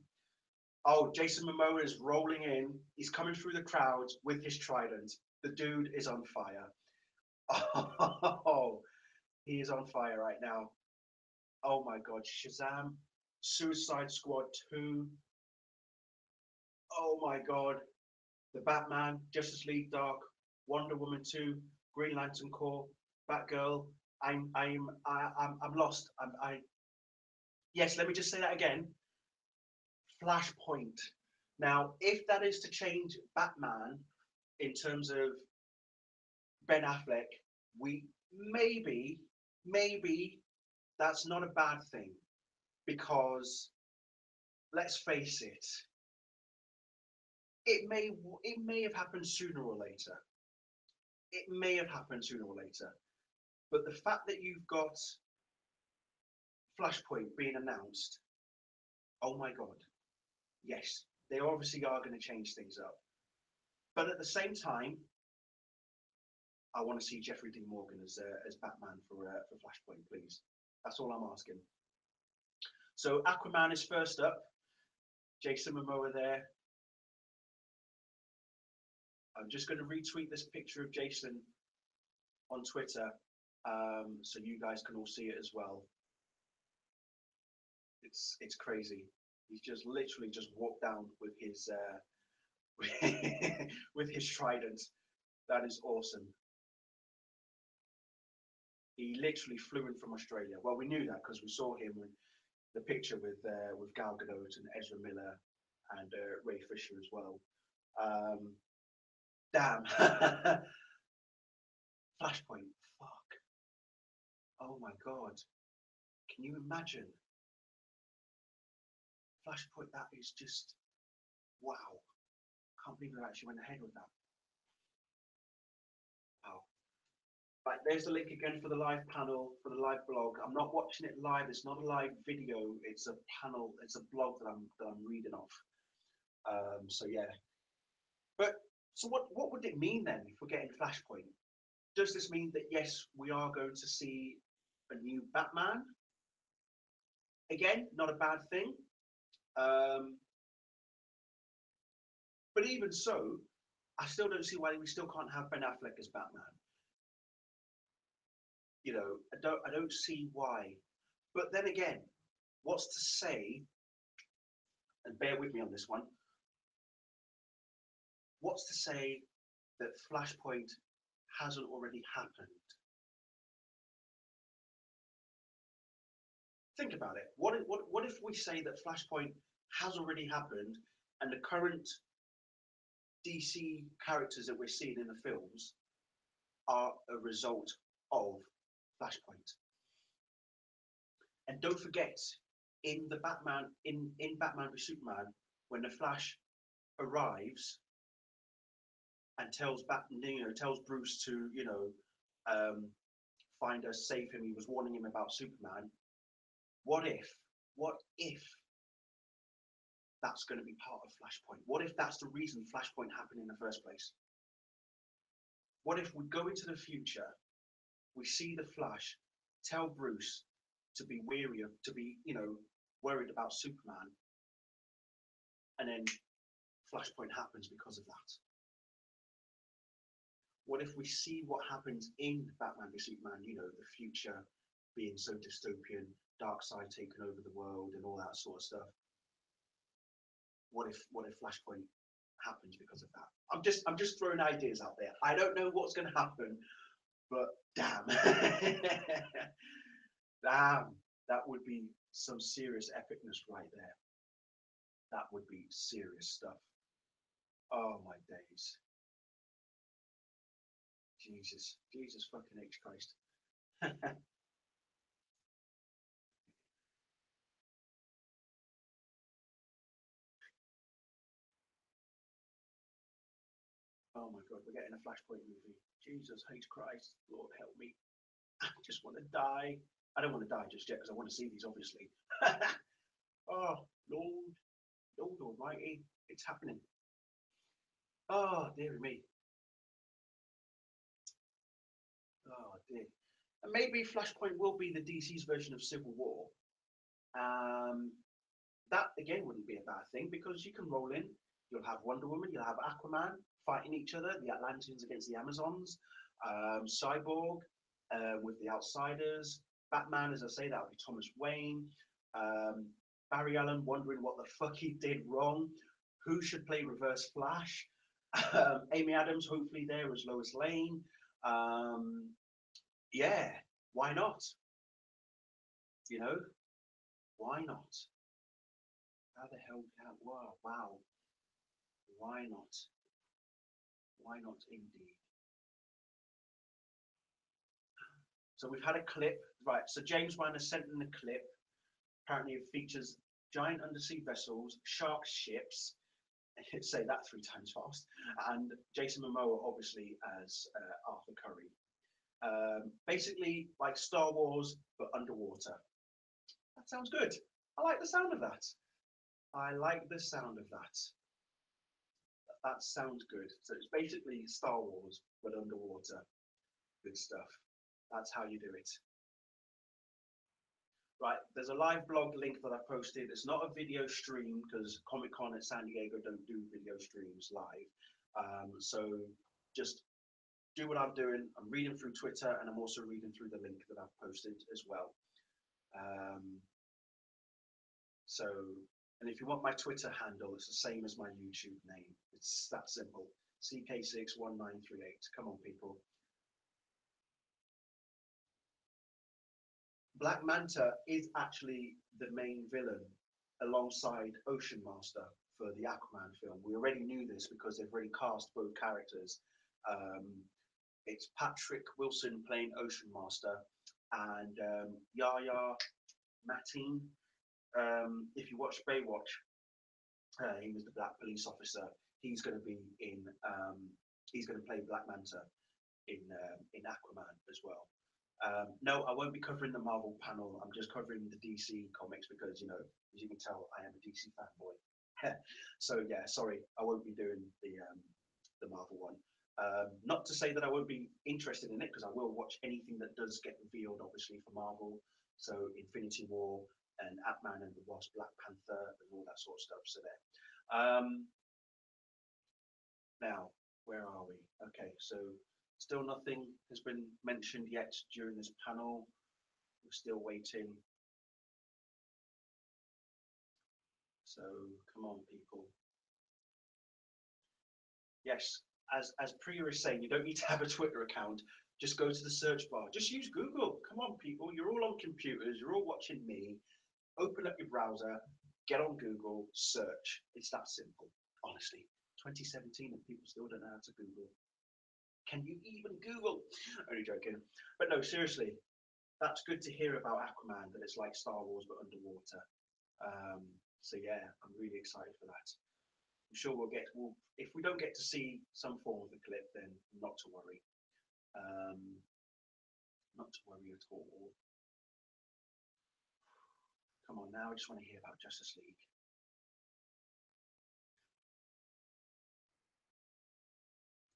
Oh, Jason Momoa is rolling in. He's coming through the crowds with his trident. The dude is on fire. Oh, he is on fire right now. Oh my God, Shazam, Suicide Squad 2. Oh my God, the Batman, Justice League Dark, Wonder Woman 2, Green Lantern Corps, Batgirl. I'm lost. Yes, let me just say that again. Flashpoint. Now, if that is to change Batman in terms of Ben Affleck, we maybe that's not a bad thing, because let's face it, it may have happened sooner or later. It may have happened sooner or later. But the fact that you've got Flashpoint being announced, oh my God, yes, they obviously are going to change things up. But at the same time, I want to see Jeffrey D. Morgan as Batman for Flashpoint, please. That's all I'm asking. So Aquaman is first up. Jason Momoa there. I'm just going to retweet this picture of Jason on Twitter, so you guys can all see it as well. It's crazy. He's just literally just walked down with his with his trident. That is awesome. He literally flew in from Australia. Well, we knew that because we saw him in the picture with Gal Gadot and Ezra Miller and Ray Fisher as well. Damn. Flashpoint. Fuck. Oh my God. Can you imagine? Flashpoint, that is just wow. Can't believe I actually went ahead with that. Wow. Right, there's the link again for the live panel, for the live blog. I'm not watching it live. It's not a live video. It's a panel. It's a blog that I'm reading off. So yeah. But so what would it mean then if we're getting Flashpoint? Does this mean that yes, we are going to see a new Batman? Again, not a bad thing. But even so, I still don't see why we still can't have Ben Affleck as Batman. You know, I don't see why. But then again, what's to say, and bear with me on this one, what's to say that Flashpoint hasn't already happened? Think about it. What if we say that Flashpoint has already happened and the current DC characters that we're seeing in the films are a result of Flashpoint? And don't forget, in the Batman, in Batman v Superman, when the Flash arrives and tells tells Bruce to find us, save him. He was warning him about Superman. What if that's going to be part of Flashpoint? What if that's the reason Flashpoint happened in the first place? What if we go into the future, we see the Flash tell Bruce to be worried about Superman, and then Flashpoint happens because of that? What if we see what happens in Batman v Superman, the future being so dystopian, Darkseid taking over the world and all that sort of stuff? What if Flashpoint happens because of that? I'm just throwing ideas out there. I don't know what's going to happen, but damn. Damn, that would be some serious epicness right there. That would be serious stuff. Oh my days. Jesus. Jesus fucking H Christ. Oh my god, we're getting a Flashpoint movie. Jesus H Christ. Lord help me. I just want to die. I don't want to die just yet because I want to see these, obviously. Oh, Lord. Lord Almighty. It's happening. Oh, dear me. Oh, dear. And maybe Flashpoint will be the DC's version of Civil War. Um, that again wouldn't be a bad thing because you can roll in. You'll have Wonder Woman, you'll have Aquaman fighting each other, the Atlanteans against the Amazons, Cyborg with the Outsiders, Batman, as I say, that would be Thomas Wayne, um, Barry Allen wondering what the fuck he did wrong, who should play Reverse Flash, Amy Adams hopefully there as Lois Lane. Um, yeah, why not? You know, why not? How the hell? Wow, wow. Why not? Why not indeed? So we've had a clip, right? So James Wan has sent in a clip. Apparently, it features giant undersea vessels, shark ships. Say that 3 times fast. And Jason Momoa, obviously, as Arthur Curry. Basically, like Star Wars, but underwater. That sounds good. I like the sound of that. I like the sound of that. That sounds good. So it's basically Star Wars, but underwater. Good stuff. That's how you do it. Right, there's a live blog link that I posted. It's not a video stream because Comic Con at San Diego don't do video streams live. So just do what I'm doing. I'm reading through Twitter and I'm also reading through the link that I've posted as well. So, and if you want my Twitter handle, it's the same as my YouTube name. It's that simple. CK61938. Come on, people. Black Manta is actually the main villain alongside Ocean Master for the Aquaman film. We already knew this because they've already cast both characters. It's Patrick Wilson playing Ocean Master and Yahya Mateen. If you watch Baywatch, he was the black police officer. He's going to be in. He's going to play Black Manta in Aquaman as well. No, I won't be covering the Marvel panel. I'm just covering the DC comics because, you know, as you can tell, I am a DC fanboy. So yeah, sorry, I won't be doing the Marvel one. Not to say that I won't be interested in it because I will watch anything that does get revealed, obviously, for Marvel. So Infinity War and Ant-Man and the Wasp, Black Panther, and all that sort of stuff. So there. Now, where are we? Okay, so still nothing has been mentioned yet during this panel. We're still waiting. So come on, people. Yes, as Priya is saying, you don't need to have a Twitter account. Just go to the search bar. Just use Google. Come on, people. You're all on computers. You're all watching me. Open up your browser. Get on Google. Search. It's that simple, honestly. 2017 and people still don't know how to Google. Can you even Google? Only joking. But no, seriously, that's good to hear about Aquaman, that it's like Star Wars but underwater. So yeah, I'm really excited for that. I'm sure if we don't get to see some form of the clip, then not to worry. Not to worry at all. Come on now, I just want to hear about Justice League.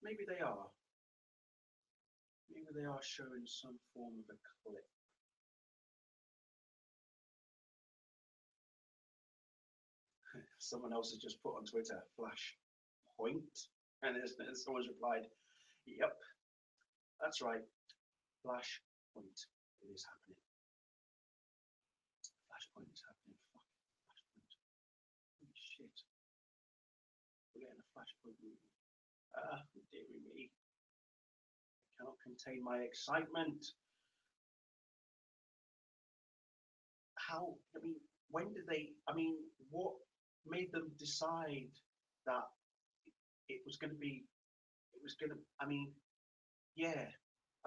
Maybe they are. Maybe they are showing some form of a clip. Someone else has just put on Twitter, Flashpoint, and someone's replied, yep, that's right, Flashpoint, it is happening. Flashpoint is happening, fucking Flashpoint. Holy shit. We're getting a Flashpoint movie. Dear me. I cannot contain my excitement. how? I mean, when did they? I mean, what made them decide that it was going to be? It was going to. I mean, yeah.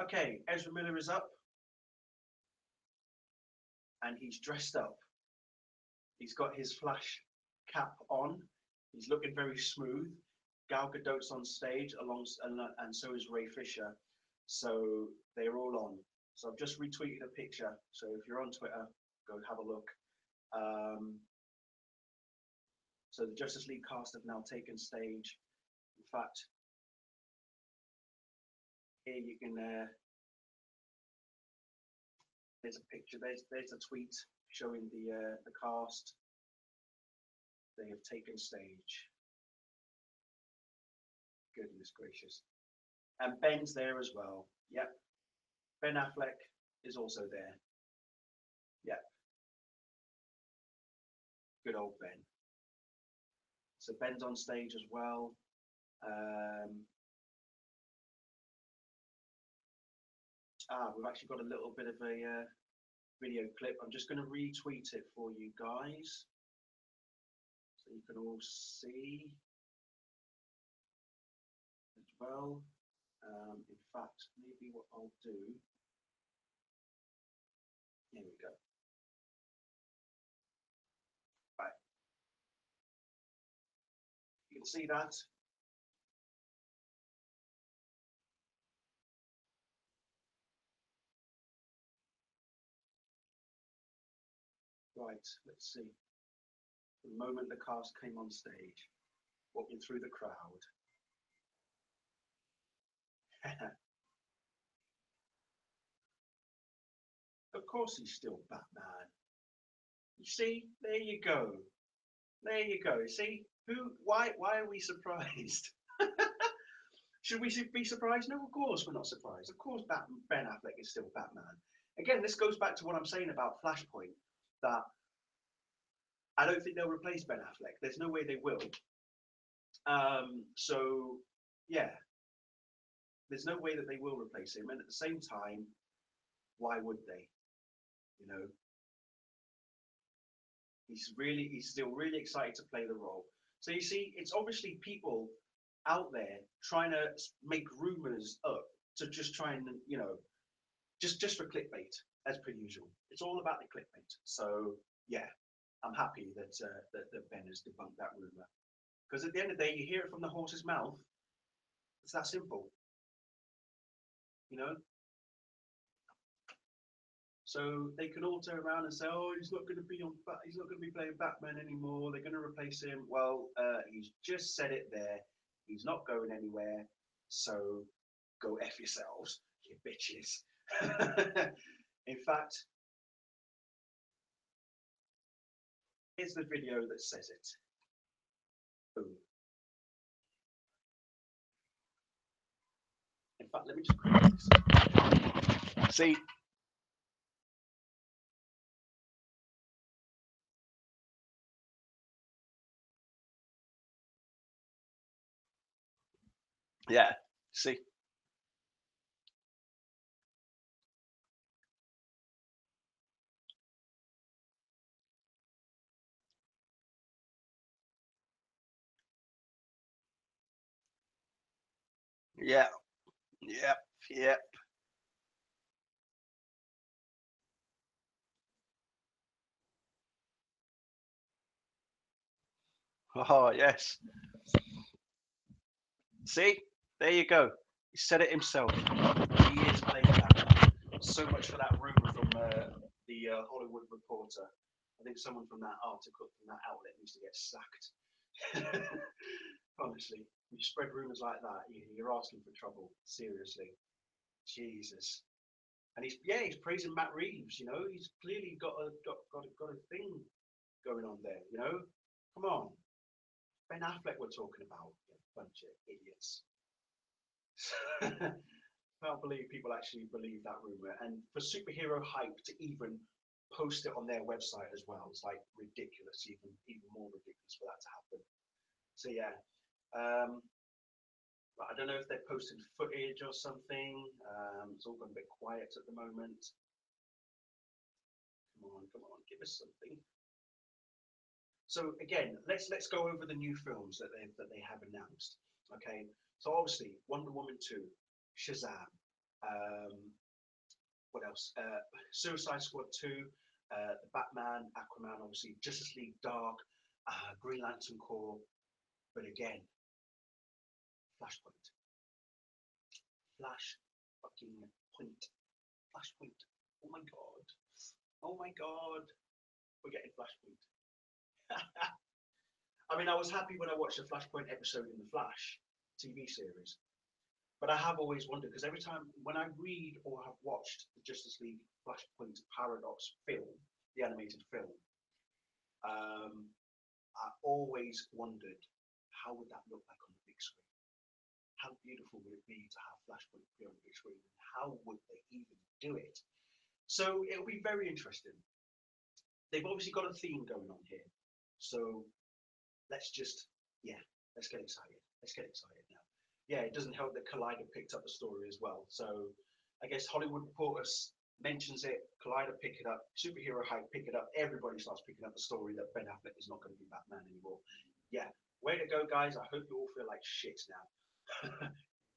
Okay, Ezra Miller is up, and he's dressed up. He's got his Flash cap on. He's looking very smooth. Gal Gadot's on stage, and so is Ray Fisher. So they're all on. So I've just retweeted a picture. So if you're on Twitter, go have a look. So the Justice League cast have now taken stage. In fact, here you can. There's a picture. There's a tweet showing the cast. They have taken stage. Goodness gracious. And Ben's there as well. Yep. Ben Affleck is also there. Yep. Good old Ben. So Ben's on stage as well. We've actually got a little bit of a video clip. I'm just going to retweet it for you guys, so you can all see as well. In fact, maybe what I'll do. Here we go. Right. You can see that. Right, let's see. The moment the cast came on stage, walking through the crowd. Of course he's still Batman. You see, there you go. There you go. See, why are we surprised? Should we be surprised? No, of course we're not surprised. Of course Ben Affleck is still Batman. Again, this goes back to what I'm saying about Flashpoint, that I don't think they'll replace Ben Affleck. There's no way they will. So, yeah, there's no way that they will replace him. And at the same time, why would they? You know, he's still really excited to play the role. So you see, it's obviously people out there trying to make rumors up to just try and, you know, just for clickbait, as per usual. It's all about the clickbait. So yeah, I'm happy that that Ben has debunked that rumor, because at the end of the day, you hear it from the horse's mouth. It's that simple, you know. So they can all turn around and say, "Oh, he's not going to be playing Batman anymore. They're going to replace him." Well, he's just said it there. He's not going anywhere. So go F yourselves, you bitches. In fact, here's the video that says it. Boom. In fact, let me just quickly see. Yeah, see. Yeah, yep. Oh, yes. See, there you go. He said it himself. He is playing Batman. So much for that rumor from the Hollywood Reporter. I think someone from that article, from that outlet, needs to get sacked. Honestly, you spread rumors like that, you're asking for trouble. Seriously, Jesus. And he's praising Matt Reeves. You know, he's clearly got a thing going on there. You know, come on, Ben Affleck we're talking about. You bunch of idiots. Can't believe people actually believe that rumor, and for superhero hype to even post it on their website as well, it's like ridiculous, even more ridiculous for that to happen. So yeah, but I don't know if they're posting footage or something. It's all gone a bit quiet at the moment. come on, give us something. So again, let's go over the new films that they have announced. Okay, so obviously Wonder Woman 2, Shazam, um, what else? Suicide Squad 2, the Batman, Aquaman, obviously Justice League Dark, Green Lantern Corps, but again, Flashpoint, Flash fucking point, Flashpoint. Oh my god, oh my god, we're getting Flashpoint. I mean, I was happy when I watched the Flashpoint episode in the Flash TV series, but I have always wondered because every time when I read or have watched the Justice League Flashpoint Paradox film, the animated film, I always wondered how would that look like on the big screen? How beautiful would it be to have Flashpoint be on the big screen? And how would they even do it? So it'll be very interesting. They've obviously got a theme going on here, so let's just let's get excited. Let's get excited now. Yeah, it doesn't help that Collider picked up the story as well. So I guess Hollywood Reporters mentions it, Collider pick it up, Superhero Hype pick it up, everybody starts picking up the story that Ben Affleck is not going to be Batman anymore. Yeah, way to go, guys. I hope you all feel like shit now.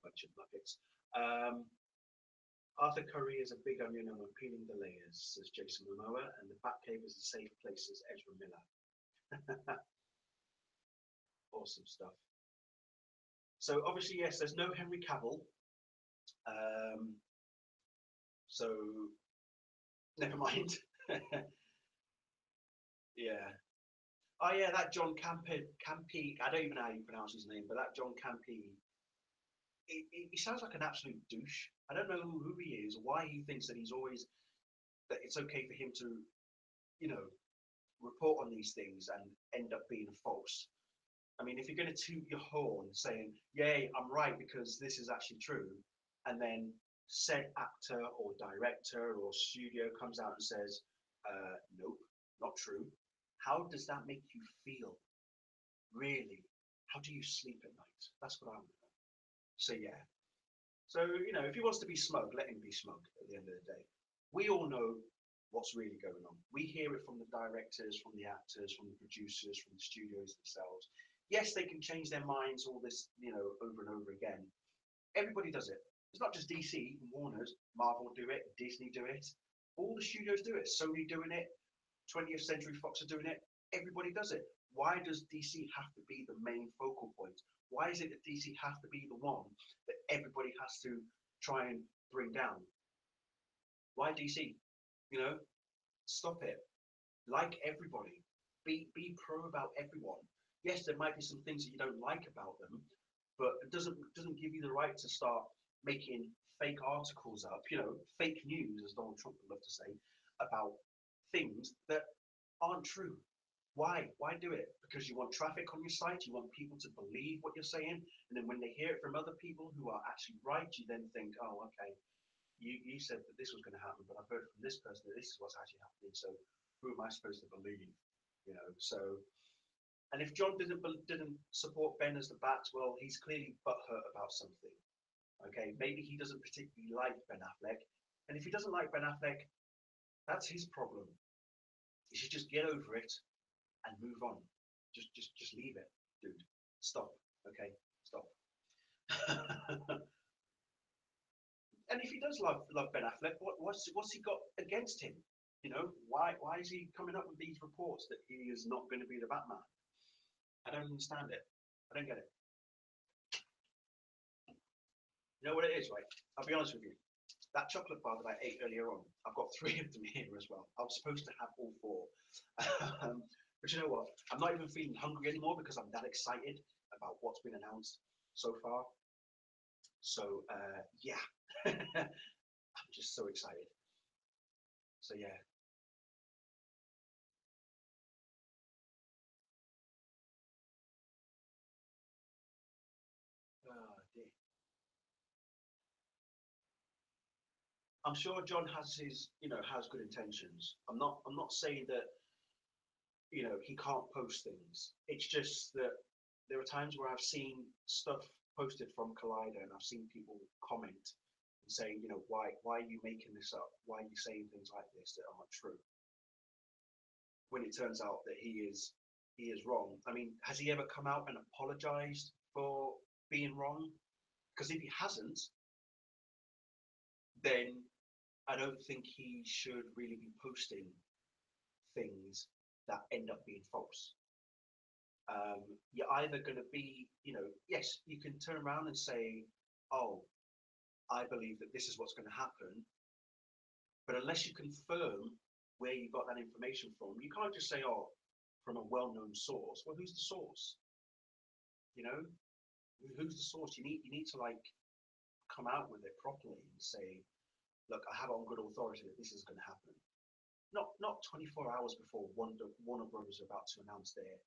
Bunch of buckets. Arthur Curry is a big onion and we're peeling the layers, says Jason Momoa, and the Batcave is a safe place, says Ezra Miller. Awesome stuff. So obviously, yes, there's no Henry Cavill. So never mind. Yeah. Oh yeah, that John Campy. I don't even know how you pronounce his name, but that John Campy. He sounds like an absolute douche. I don't know who he is, why he thinks that he's always that it's okay for him to, you know, report on these things and end up being false. I mean, if you're going to toot your horn saying, "Yay, I'm right because this is actually true," and then said actor or director or studio comes out and says, "Nope, not true," how does that make you feel? Really? How do you sleep at night? That's what I want to know. So yeah. So if he wants to be smug, let him be smug. At the end of the day, we all know what's really going on. We hear it from the directors, from the actors, from the producers, from the studios themselves. Yes, they can change their minds all this, over and over again. Everybody does it. It's not just DC and Warner's. Marvel do it, Disney do it. All the studios do it. Sony doing it. 20th Century Fox are doing it. Everybody does it. Why does DC have to be the main focal point? Why is it that DC have to be the one that everybody has to try and bring down? Why DC? Stop it. Like everybody. Be pro about everyone. Yes, there might be some things that you don't like about them, but it doesn't give you the right to start making fake articles up, fake news, as Donald Trump would love to say, about things that aren't true. Why? Why do it? Because you want traffic on your site, you want people to believe what you're saying, and then when they hear it from other people who are actually right, you then think, oh, okay, you said that this was going to happen, but I've heard from this person that this is what's actually happening, so who am I supposed to believe? So, and if John didn't support Ben as the Bat, well, he's clearly butthurt about something. Okay, maybe he doesn't particularly like Ben Affleck, and if he doesn't like Ben Affleck, that's his problem. He should just get over it and move on. Just leave it, dude. Stop. Okay, stop. And if he does love Ben Affleck, what's he got against him? Why is he coming up with these reports that he is not going to be the Batman? I don't understand it. I don't get it. You know what it is, right? I'll be honest with you. That chocolate bar that I ate earlier on, I've got 3 of them here as well. I was supposed to have all 4. But you know what? I'm not even feeling hungry anymore because I'm that excited about what's been announced so far. So, yeah. I'm just so excited. So, yeah. Oh, dear. I'm sure John has has good intentions. I'm not saying that he can't post things. It's just that there are times where I've seen stuff posted from Collider and I've seen people comment and saying, why are you making this up? Why are you saying things like this that are not true? when it turns out that he is wrong. I mean, has he ever come out and apologized for being wrong? Because if he hasn't, then I don't think he should really be posting things that end up being false. You're either going to be, yes, you can turn around and say, oh, I believe that this is what's going to happen. But unless you confirm where you got that information from, you can't just say, oh, from a well-known source. Well, who's the source? Who's the source? You need to like come out with it properly and say, look, I have on good authority that this is going to happen. Not 24 hours before Warner Brothers are about to announce their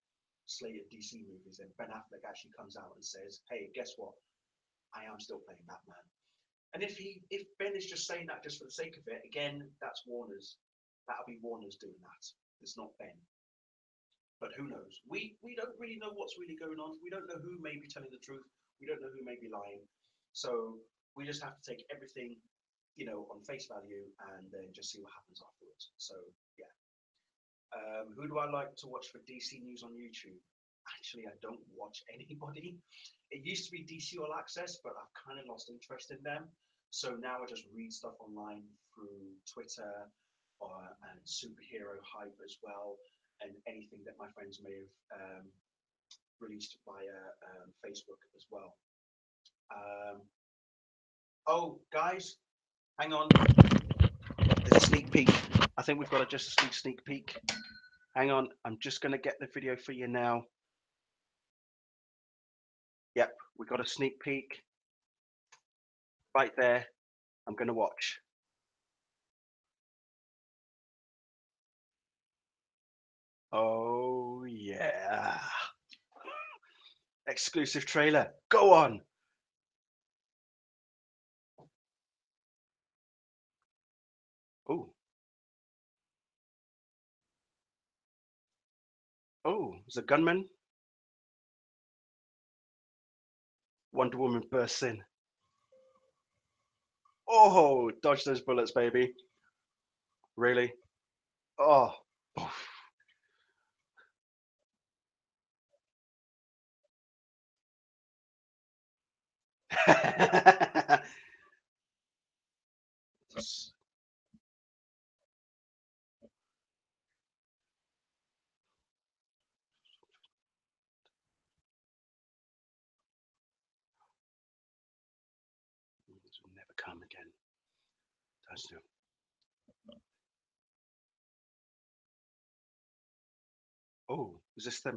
slate of DC movies, and Ben Affleck actually comes out and says, hey, guess what? I am still playing Batman. And if Ben is just saying that just for the sake of it, again, that's Warner's. That'll be Warner's doing that. It's not Ben. But who knows? We don't really know what's really going on. We don't know who may be telling the truth. We don't know who may be lying. So we just have to take everything, on face value and then just see what happens afterwards. So yeah. Who do I like to watch for DC news on YouTube? Actually, I don't watch anybody. It used to be DC All Access, but I've kind of lost interest in them. So now I just read stuff online through Twitter and superhero hype as well, and anything that my friends may have released via Facebook as well. Oh, guys, hang on. There's a sneak peek. I think we've got just a sneak peek. Hang on, I'm just going to get the video for you now. Yep, we got a sneak peek right there. I'm going to watch. Oh, yeah. Exclusive trailer. Go on. Oh. Oh, there's a gunman. Wonder Woman bursts in. Oh, dodge those bullets, baby. Really? Oh. This will never come again. That's new. Oh, is this the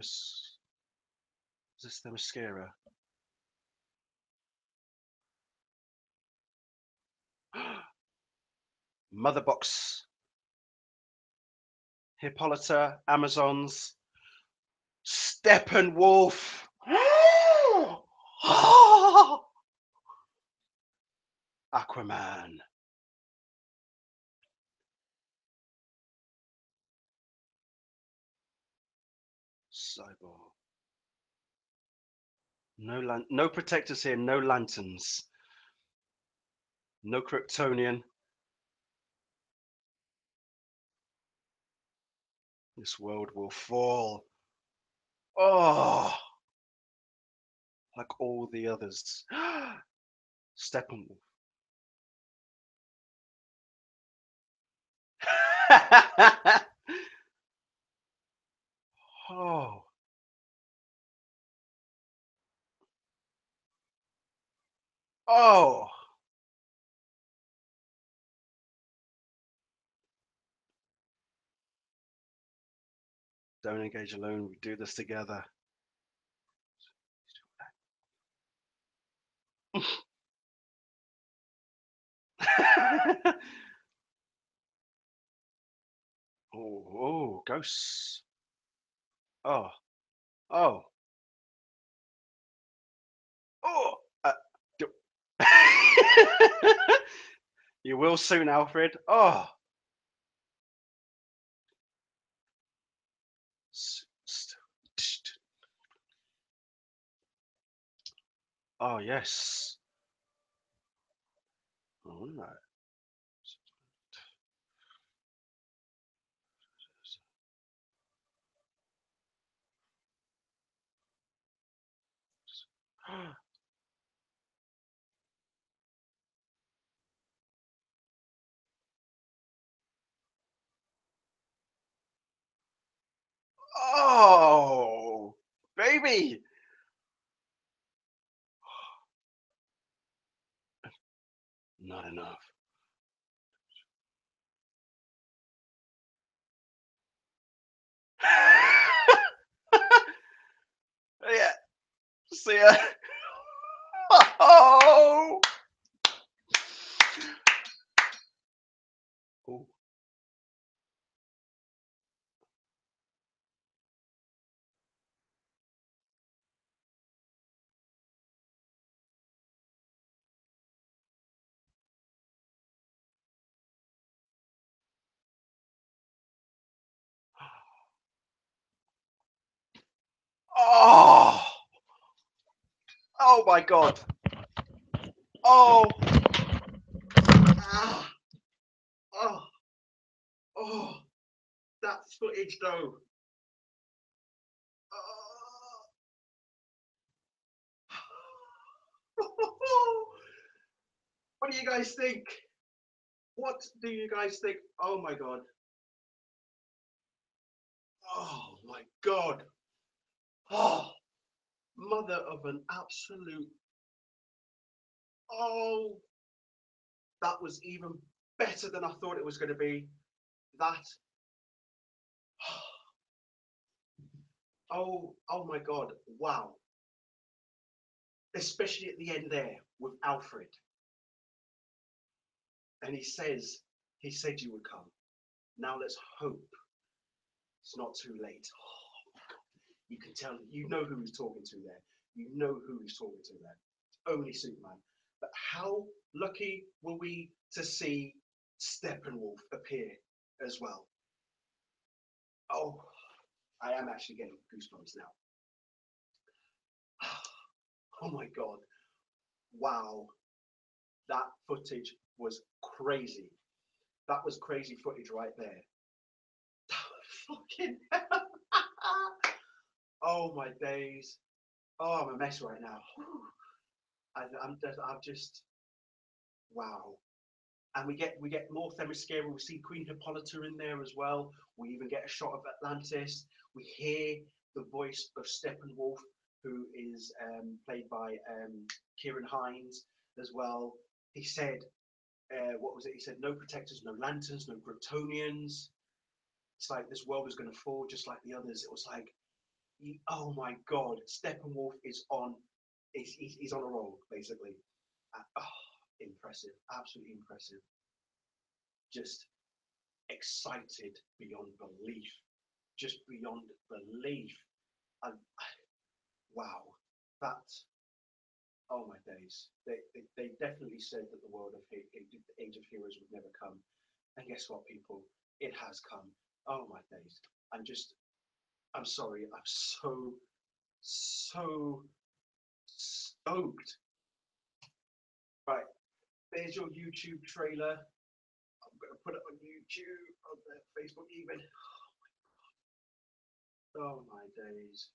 mascara? Mother box. Hippolyta, Amazons, Steppenwolf. Aquaman. Cyborg. No protectors here, no lanterns. No Kryptonian. This world will fall. Oh, like all the others. Steppenwolf. Oh. Oh. Don't engage alone. We do this together. Oh, ghosts. Oh, oh, oh. You will soon, Alfred. Oh. Oh, yes. Oh, no. Oh, baby. Not enough. Yeah. See ya. Oh. Ooh. Oh. Oh my God. Oh. Ah. Oh. Oh. That footage though. Oh. What do you guys think? What do you guys think? Oh my God. Oh my God. Oh, mother of an absolute. Oh, that was even better than I thought it was going to be. That. Oh my God. Wow. Especially at the end there with Alfred. And he said you would come. Now let's hope it's not too late. Oh, you can tell, you know who he's talking to there. You know who he's talking to there. Only Superman. But how lucky were we to see Steppenwolf appear as well? Oh, I am actually getting goosebumps now. Oh my God. Wow. That footage was crazy. That was crazy footage right there. Fucking hell. Oh my days. Oh, I'm a mess right now. I'm just wow. And we get more Themyscira. We see Queen Hippolyta in there as well. We even get a shot of Atlantis. We hear the voice of Steppenwolf, who is played by Kieran Hines as well. He said, what was it? He said, no protectors, no lanterns, no Kryptonians. It's like this world is going to fall just like the others. It was like, oh my God, Steppenwolf is on, he's on a roll, basically. Oh, impressive, absolutely impressive. Just excited beyond belief, just beyond belief. And wow, that, oh my days. They definitely said that the world of the Age of Heroes would never come. And guess what, people? It has come. Oh my days. I'm sorry, I'm so stoked. Right, there's your YouTube trailer. I'm going to put it on YouTube, on Facebook even. Oh my days.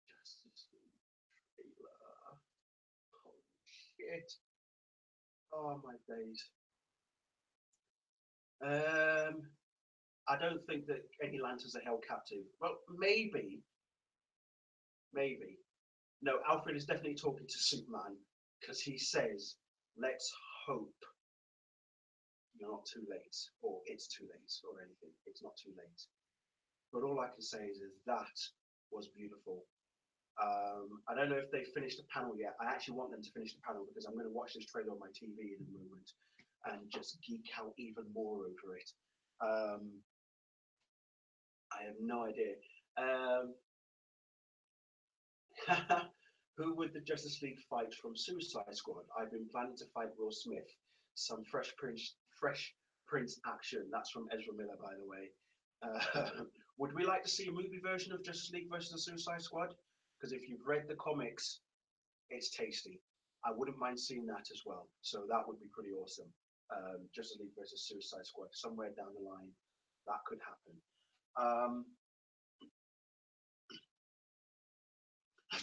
Justice League trailer. Holy shit. Oh my days. Um, I don't think that any lanterns are held captive. Well, maybe. No, Alfred is definitely talking to Superman because he says, let's hope you're not too late, or it's too late, or anything. It's not too late. But all I can say is that was beautiful. I don't know if they finished the panel yet. I actually want them to finish the panel because I'm going to watch this trailer on my TV in a moment and just geek out even more over it. I have no idea. Who would the Justice League fight from Suicide Squad? I've been planning to fight Will Smith. Some Fresh Prince action. That's from Ezra Miller, by the way. Would we like to see a movie version of Justice League versus the Suicide Squad? Because if you've read the comics, it's tasty. I wouldn't mind seeing that as well. So that would be pretty awesome. Justice League versus Suicide Squad. Somewhere down the line, that could happen. Um,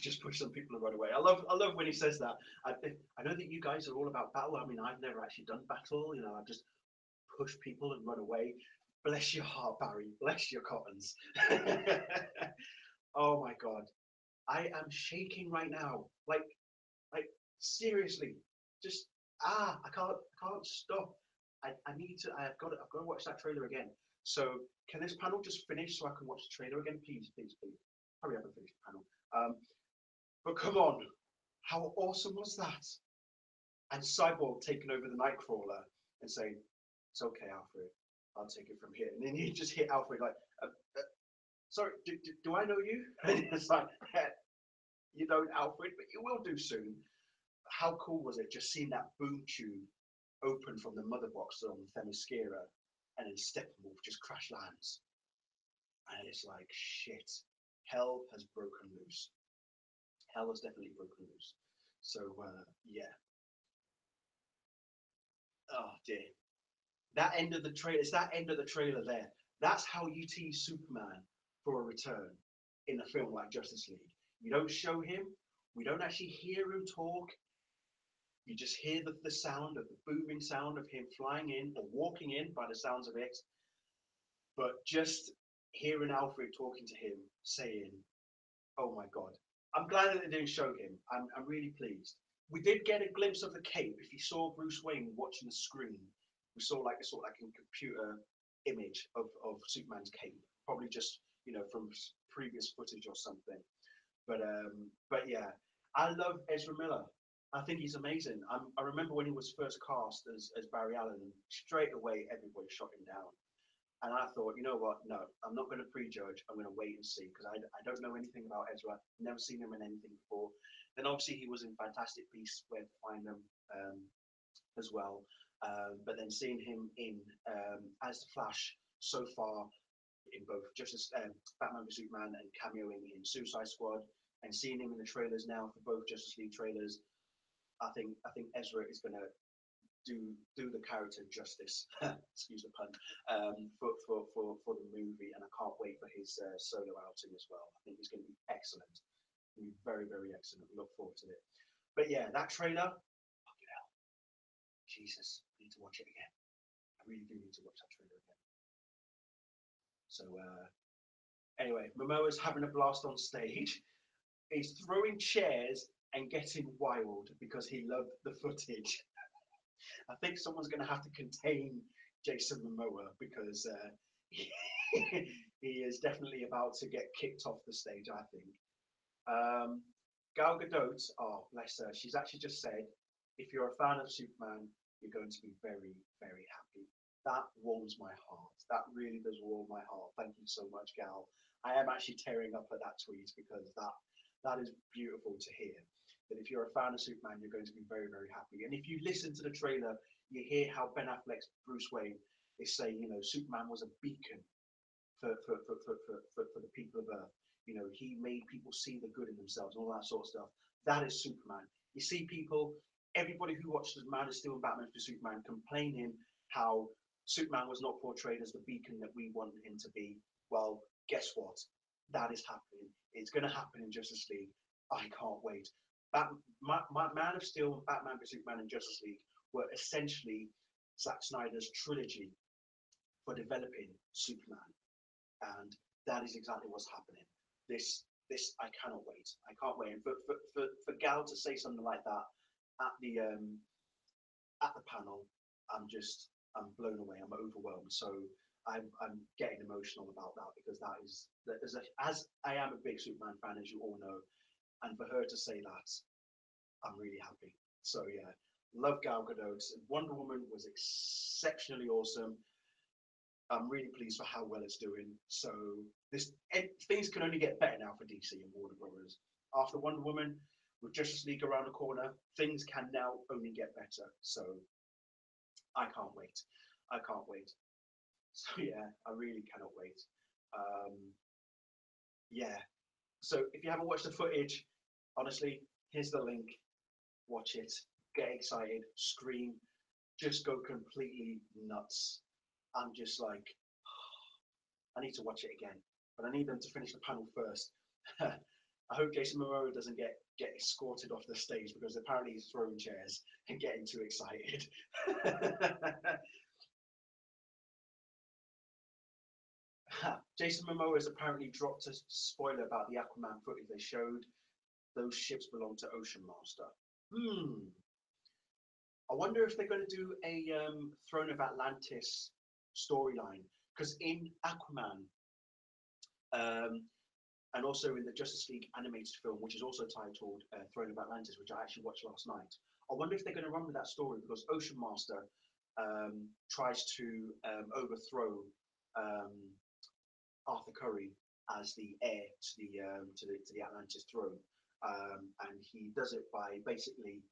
just push some people and run away. I love when he says that. I know that you guys are all about battle. I mean, I've never actually done battle. You know, I just push people and run away. Bless your heart, Barry. Bless your cottons. Oh my God, I am shaking right now. Like seriously, just I can't stop. I need to. I've got to watch that trailer again. So can this panel just finish so I can watch the trailer again, please, please, please? Hurry up and finish the panel. But come on, how awesome was that? And Cyborg taking over the Nightcrawler and saying, "It's okay, Alfred. I'll take it from here." And then you just hit Alfred like, "Sorry, do I know you?" And it's like, "You don't, Alfred, but you will do soon." How cool was it just seeing that boom tube open from the mother box on the Themyscira, and then Steppenwolf just crash lands, and it's like, shit, hell has broken loose. Hell has definitely broken loose. So yeah. Oh dear. That end of the trailer. It's that end of the trailer there. That's how you tease Superman for a return in a film like Justice League. You don't show him. We don't actually hear him talk. You just hear the sound of the booming sound of him flying in or walking in by the sounds of it. But just hearing Alfred talking to him, saying, "Oh my God." I'm glad that they didn't show him. I'm really pleased. We did get a glimpse of the cape. If you saw Bruce Wayne watching the screen, we saw like a computer image of Superman's cape, probably just from previous footage or something. But yeah, I love Ezra Miller. I think he's amazing. I remember when he was first cast as Barry Allen, straight away everybody shot him down. And I thought, you know what? No, I'm not going to prejudge. I'm going to wait and see because I don't know anything about Ezra. Never seen him in anything before. Then obviously he was in Fantastic Beasts, Where to Find Them, as well. But then seeing him in as the Flash so far in both Batman v Superman and cameoing in Suicide Squad, and seeing him in the trailers now for both Justice League trailers, I think Ezra is going to do the character justice, excuse the pun, for the movie, and I can't wait for his solo outing as well. I think it's going to be excellent. It's going to be very, very excellent. We look forward to it. But yeah, that trailer, fucking hell, Jesus, I need to watch it again. I really do need to watch that trailer again. So anyway, Momoa's having a blast on stage. He's throwing chairs and getting wild because he loved the footage. I think someone's going to have to contain Jason Momoa because he is definitely about to get kicked off the stage, I think. Gal Gadot, oh, bless her, she's actually just said, if you're a fan of Superman, you're going to be very, very happy. That warms my heart. That really does warm my heart. Thank you so much, Gal. I am actually tearing up at that tweet because that is beautiful to hear. That if you're a fan of Superman, you're going to be very, very happy. And if you listen to the trailer, you hear how Ben Affleck's Bruce Wayne is saying, Superman was a beacon for the people of Earth. He made people see the good in themselves and all that sort of stuff. That is Superman. You see people, everybody who watches Man of Steel and Batman for Superman complaining how Superman was not portrayed as the beacon that we wanted him to be. Well, guess what? That is happening. It's going to happen in Justice League. I can't wait. Man of Steel and Batman v Superman and Justice League were essentially Zack Snyder's trilogy for developing Superman, and that is exactly what's happening. This I cannot wait. I can't wait. And for Gal to say something like that at the panel, I'm blown away. I'm overwhelmed. So I'm getting emotional about that because as I am a big Superman fan, as you all know. And for her to say that, I'm really happy. So yeah, love Gal Gadot. Wonder Woman was exceptionally awesome. I'm really pleased for how well it's doing. So things can only get better now for DC and Warner Brothers. After Wonder Woman, with Justice League around the corner, things can now only get better. So I can't wait. I can't wait. So yeah, I really cannot wait. Yeah. So if you haven't watched the footage, honestly, here's the link. Watch it, get excited, scream, just go completely nuts. I'm just like, I need to watch it again, but I need them to finish the panel first. I hope Jason Momoa doesn't get escorted off the stage because apparently he's throwing chairs and getting too excited. Jason Momoa has apparently dropped a spoiler about the Aquaman footage they showed. Those ships belong to Ocean Master. I wonder if they're going to do a Throne of Atlantis storyline, because in Aquaman, and also in the Justice League animated film, which is also titled Throne of Atlantis, which I actually watched last night. I wonder if they're going to run with that story, because Ocean Master tries to overthrow Arthur Curry as the heir to the Atlantis throne, and he does it by basically,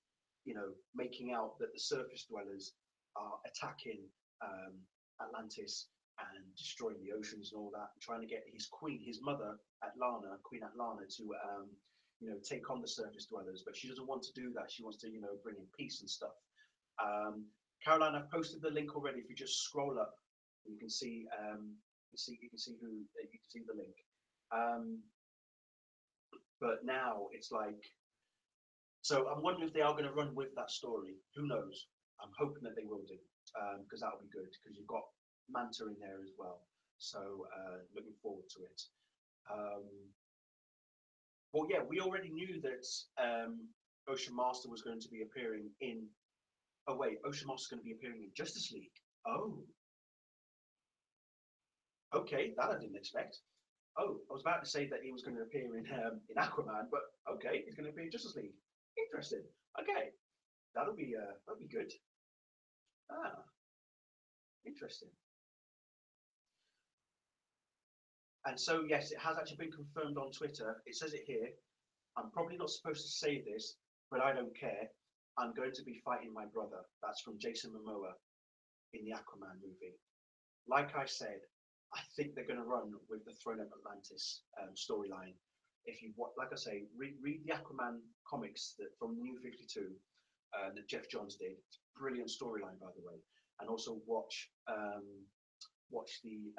making out that the surface dwellers are attacking Atlantis and destroying the oceans and all that, and trying to get his mother Queen Atlana, to take on the surface dwellers, but she doesn't want to do that. She wants to bring in peace and stuff. Caroline, I've posted the link already. If you just scroll up, you can see the link. But now it's like, so I'm wondering if they are going to run with that story. Who knows? I'm hoping that they will do, because that'll be good, because you've got Manta in there as well. So looking forward to it. Well, yeah, we already knew that Ocean Master was going to be appearing in. Oh wait, Ocean Master's going to be appearing in Justice League. Oh, okay, that I didn't expect. Oh, I was about to say that he was going to appear in Aquaman, but okay, he's going to appear in Justice League. Interesting. Okay, that'll be good. Ah, interesting. And so yes, it has actually been confirmed on Twitter. It says it here. I'm probably not supposed to say this, but I don't care. I'm going to be fighting my brother. That's from Jason Momoa in the Aquaman movie. Like I said, I think they're going to run with the Throne of Atlantis storyline. If you, like I say, read the Aquaman comics from New 52 that Jeff Johns did. It's a brilliant storyline, by the way. And also watch the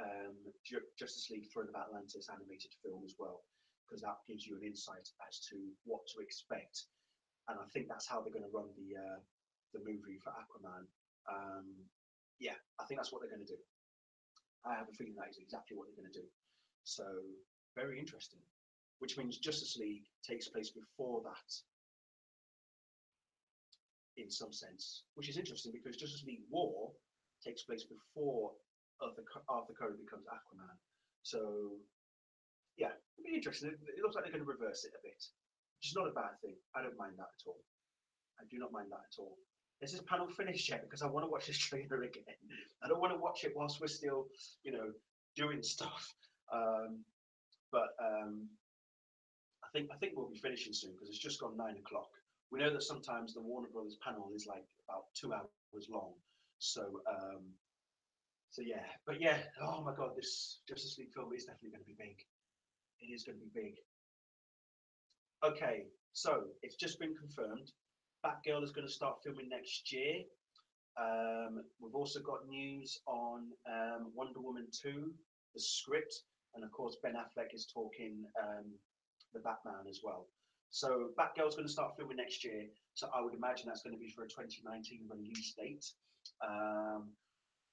Justice League Throne of Atlantis animated film as well, because that gives you an insight as to what to expect. And I think that's how they're going to run the movie for Aquaman. Yeah, I think that's what they're going to do. I have a feeling that is exactly what they're going to do. So very interesting. Which means Justice League takes place before that, in some sense, which is interesting because Justice League War takes place before Arthur Curry becomes Aquaman. So yeah, it'll be interesting. It looks like they're going to reverse it a bit, which is not a bad thing. I don't mind that at all. I do not mind that at all. Is this panel finished yet? Because I want to watch this trailer again. I don't want to watch it whilst we're still, doing stuff. But I think we'll be finishing soon because it's just gone 9 o'clock. We know that sometimes the Warner Brothers panel is like about 2 hours long. So yeah, but yeah, oh my God, this Justice League film is definitely going to be big. It is going to be big. Okay, so it's just been confirmed. Batgirl is going to start filming next year. We've also got news on Wonder Woman 2, the script, and of course Ben Affleck is talking the Batman as well. So Batgirl's going to start filming next year. So I would imagine that's going to be for a 2019 release date,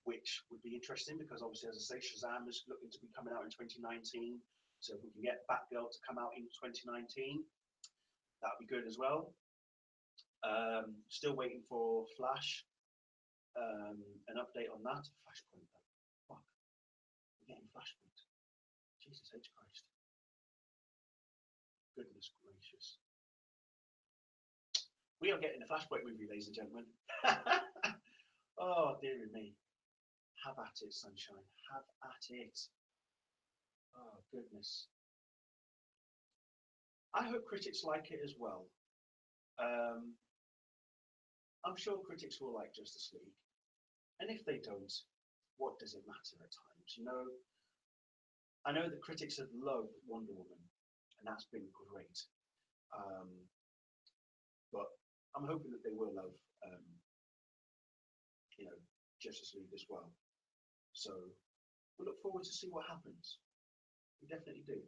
which would be interesting because obviously, as I say, Shazam is looking to be coming out in 2019. So if we can get Batgirl to come out in 2019, that would be good as well. Still waiting for Flash, an update on that. Flashpoint, though. Fuck. We're getting Flashpoint. Jesus H. Christ. Goodness gracious. We are getting a Flashpoint movie, ladies and gentlemen. Oh, dearie me. Have at it, sunshine. Have at it. Oh, goodness. I hope critics like it as well. I'm sure critics will like Justice League. And if they don't, what does it matter at times? I know that critics have loved Wonder Woman, and that's been great. But I'm hoping that they will love, Justice League as well. So we look forward to see what happens. We definitely do.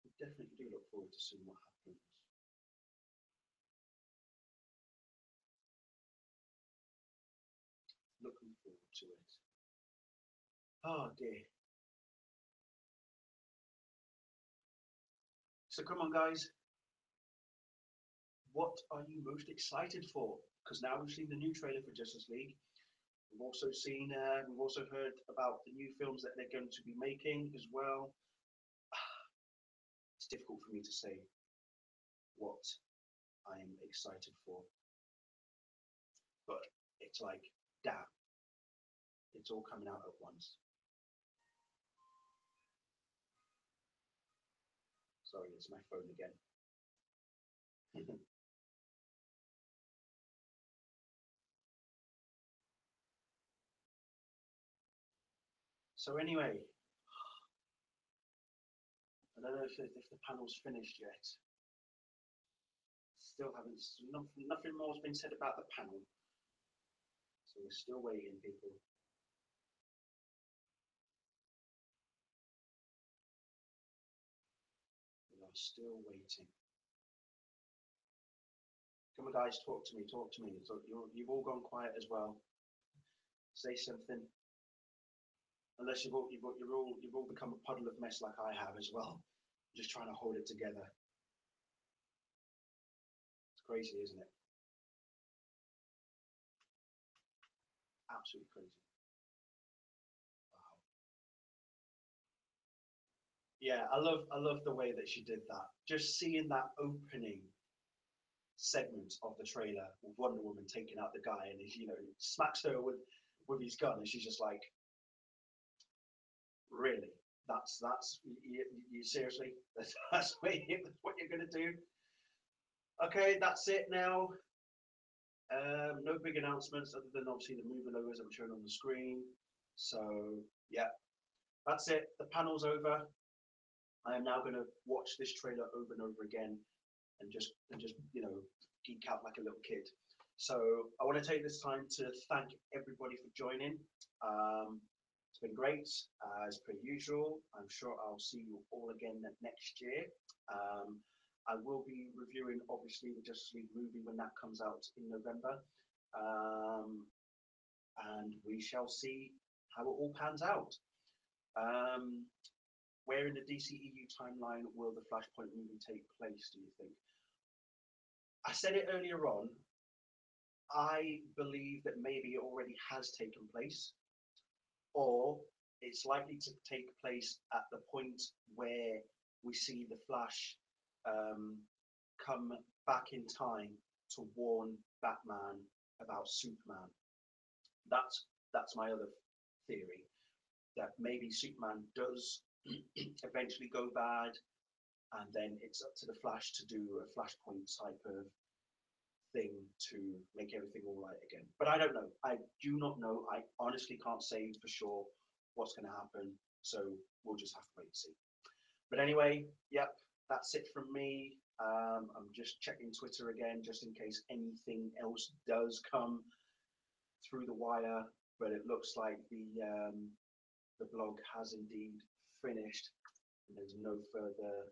We definitely do look forward to seeing what happens. Looking forward to it. Oh dear. So come on, guys. What are you most excited for? Because now we've seen the new trailer for Justice League. We've also seen, we've also heard about the new films that they're going to be making as well. It's difficult for me to say what I am excited for, but it's like, damn, it's all coming out at once. Sorry, it's my phone again. So anyway, I don't know if the panel's finished yet. Still haven't, nothing more has been said about the panel. So we're still waiting, people. We are still waiting. Come on, guys, talk to me, talk to me. So you've all gone quiet as well. Say something. Unless you've all become a puddle of mess like I have as well. Just trying to hold it together. It's crazy, isn't it? Absolutely crazy. Wow. Yeah, I love the way that she did that. Just seeing that opening segment of the trailer with Wonder Woman taking out the guy, and he, smacks her with his gun, and she's just like, really? That's you seriously? That's what you're gonna do? Okay, that's it now. No big announcements other than obviously the movie logos that were shown on the screen. So yeah, that's it. The panel's over. I am now going to watch this trailer over and over again, and just geek out like a little kid. So I want to take this time to thank everybody for joining. It's been great as per usual. I'm sure I'll see you all again next year. I will be reviewing, obviously, the Justice League movie when that comes out in November. And we shall see how it all pans out. Where in the DCEU timeline will the Flashpoint movie take place, do you think? I said it earlier on. I believe that maybe it already has taken place, or it's likely to take place at the point where we see the Flash come back in time to warn Batman about Superman. That's my other theory, that maybe Superman does eventually go bad, and then it's up to the Flash to do a Flashpoint type of thing to make everything all right again. But I don't know. I do not know. I honestly can't say for sure what's going to happen. So we'll just have to wait and see. But anyway, yep, that's it from me. I'm just checking Twitter again, just in case anything else does come through the wire. But it looks like the blog has indeed finished. And there's no further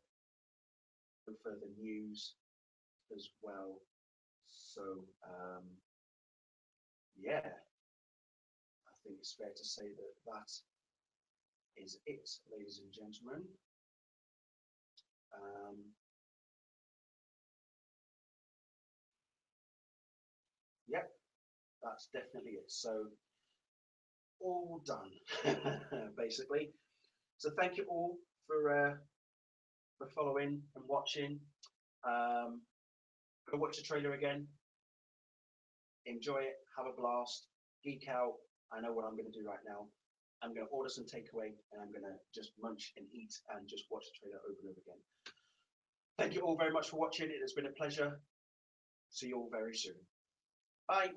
news as well. So yeah, I think it's fair to say that is it, ladies and gentlemen. Yep, that's definitely it. So all done, basically. So thank you all for following and watching. Go watch the trailer again. Enjoy it. Have a blast. Geek out. I know what I'm going to do right now. I'm going to order some takeaway, and I'm going to just munch and eat and just watch the trailer over and over again. Thank you all very much for watching. It has been a pleasure. See you all very soon. Bye.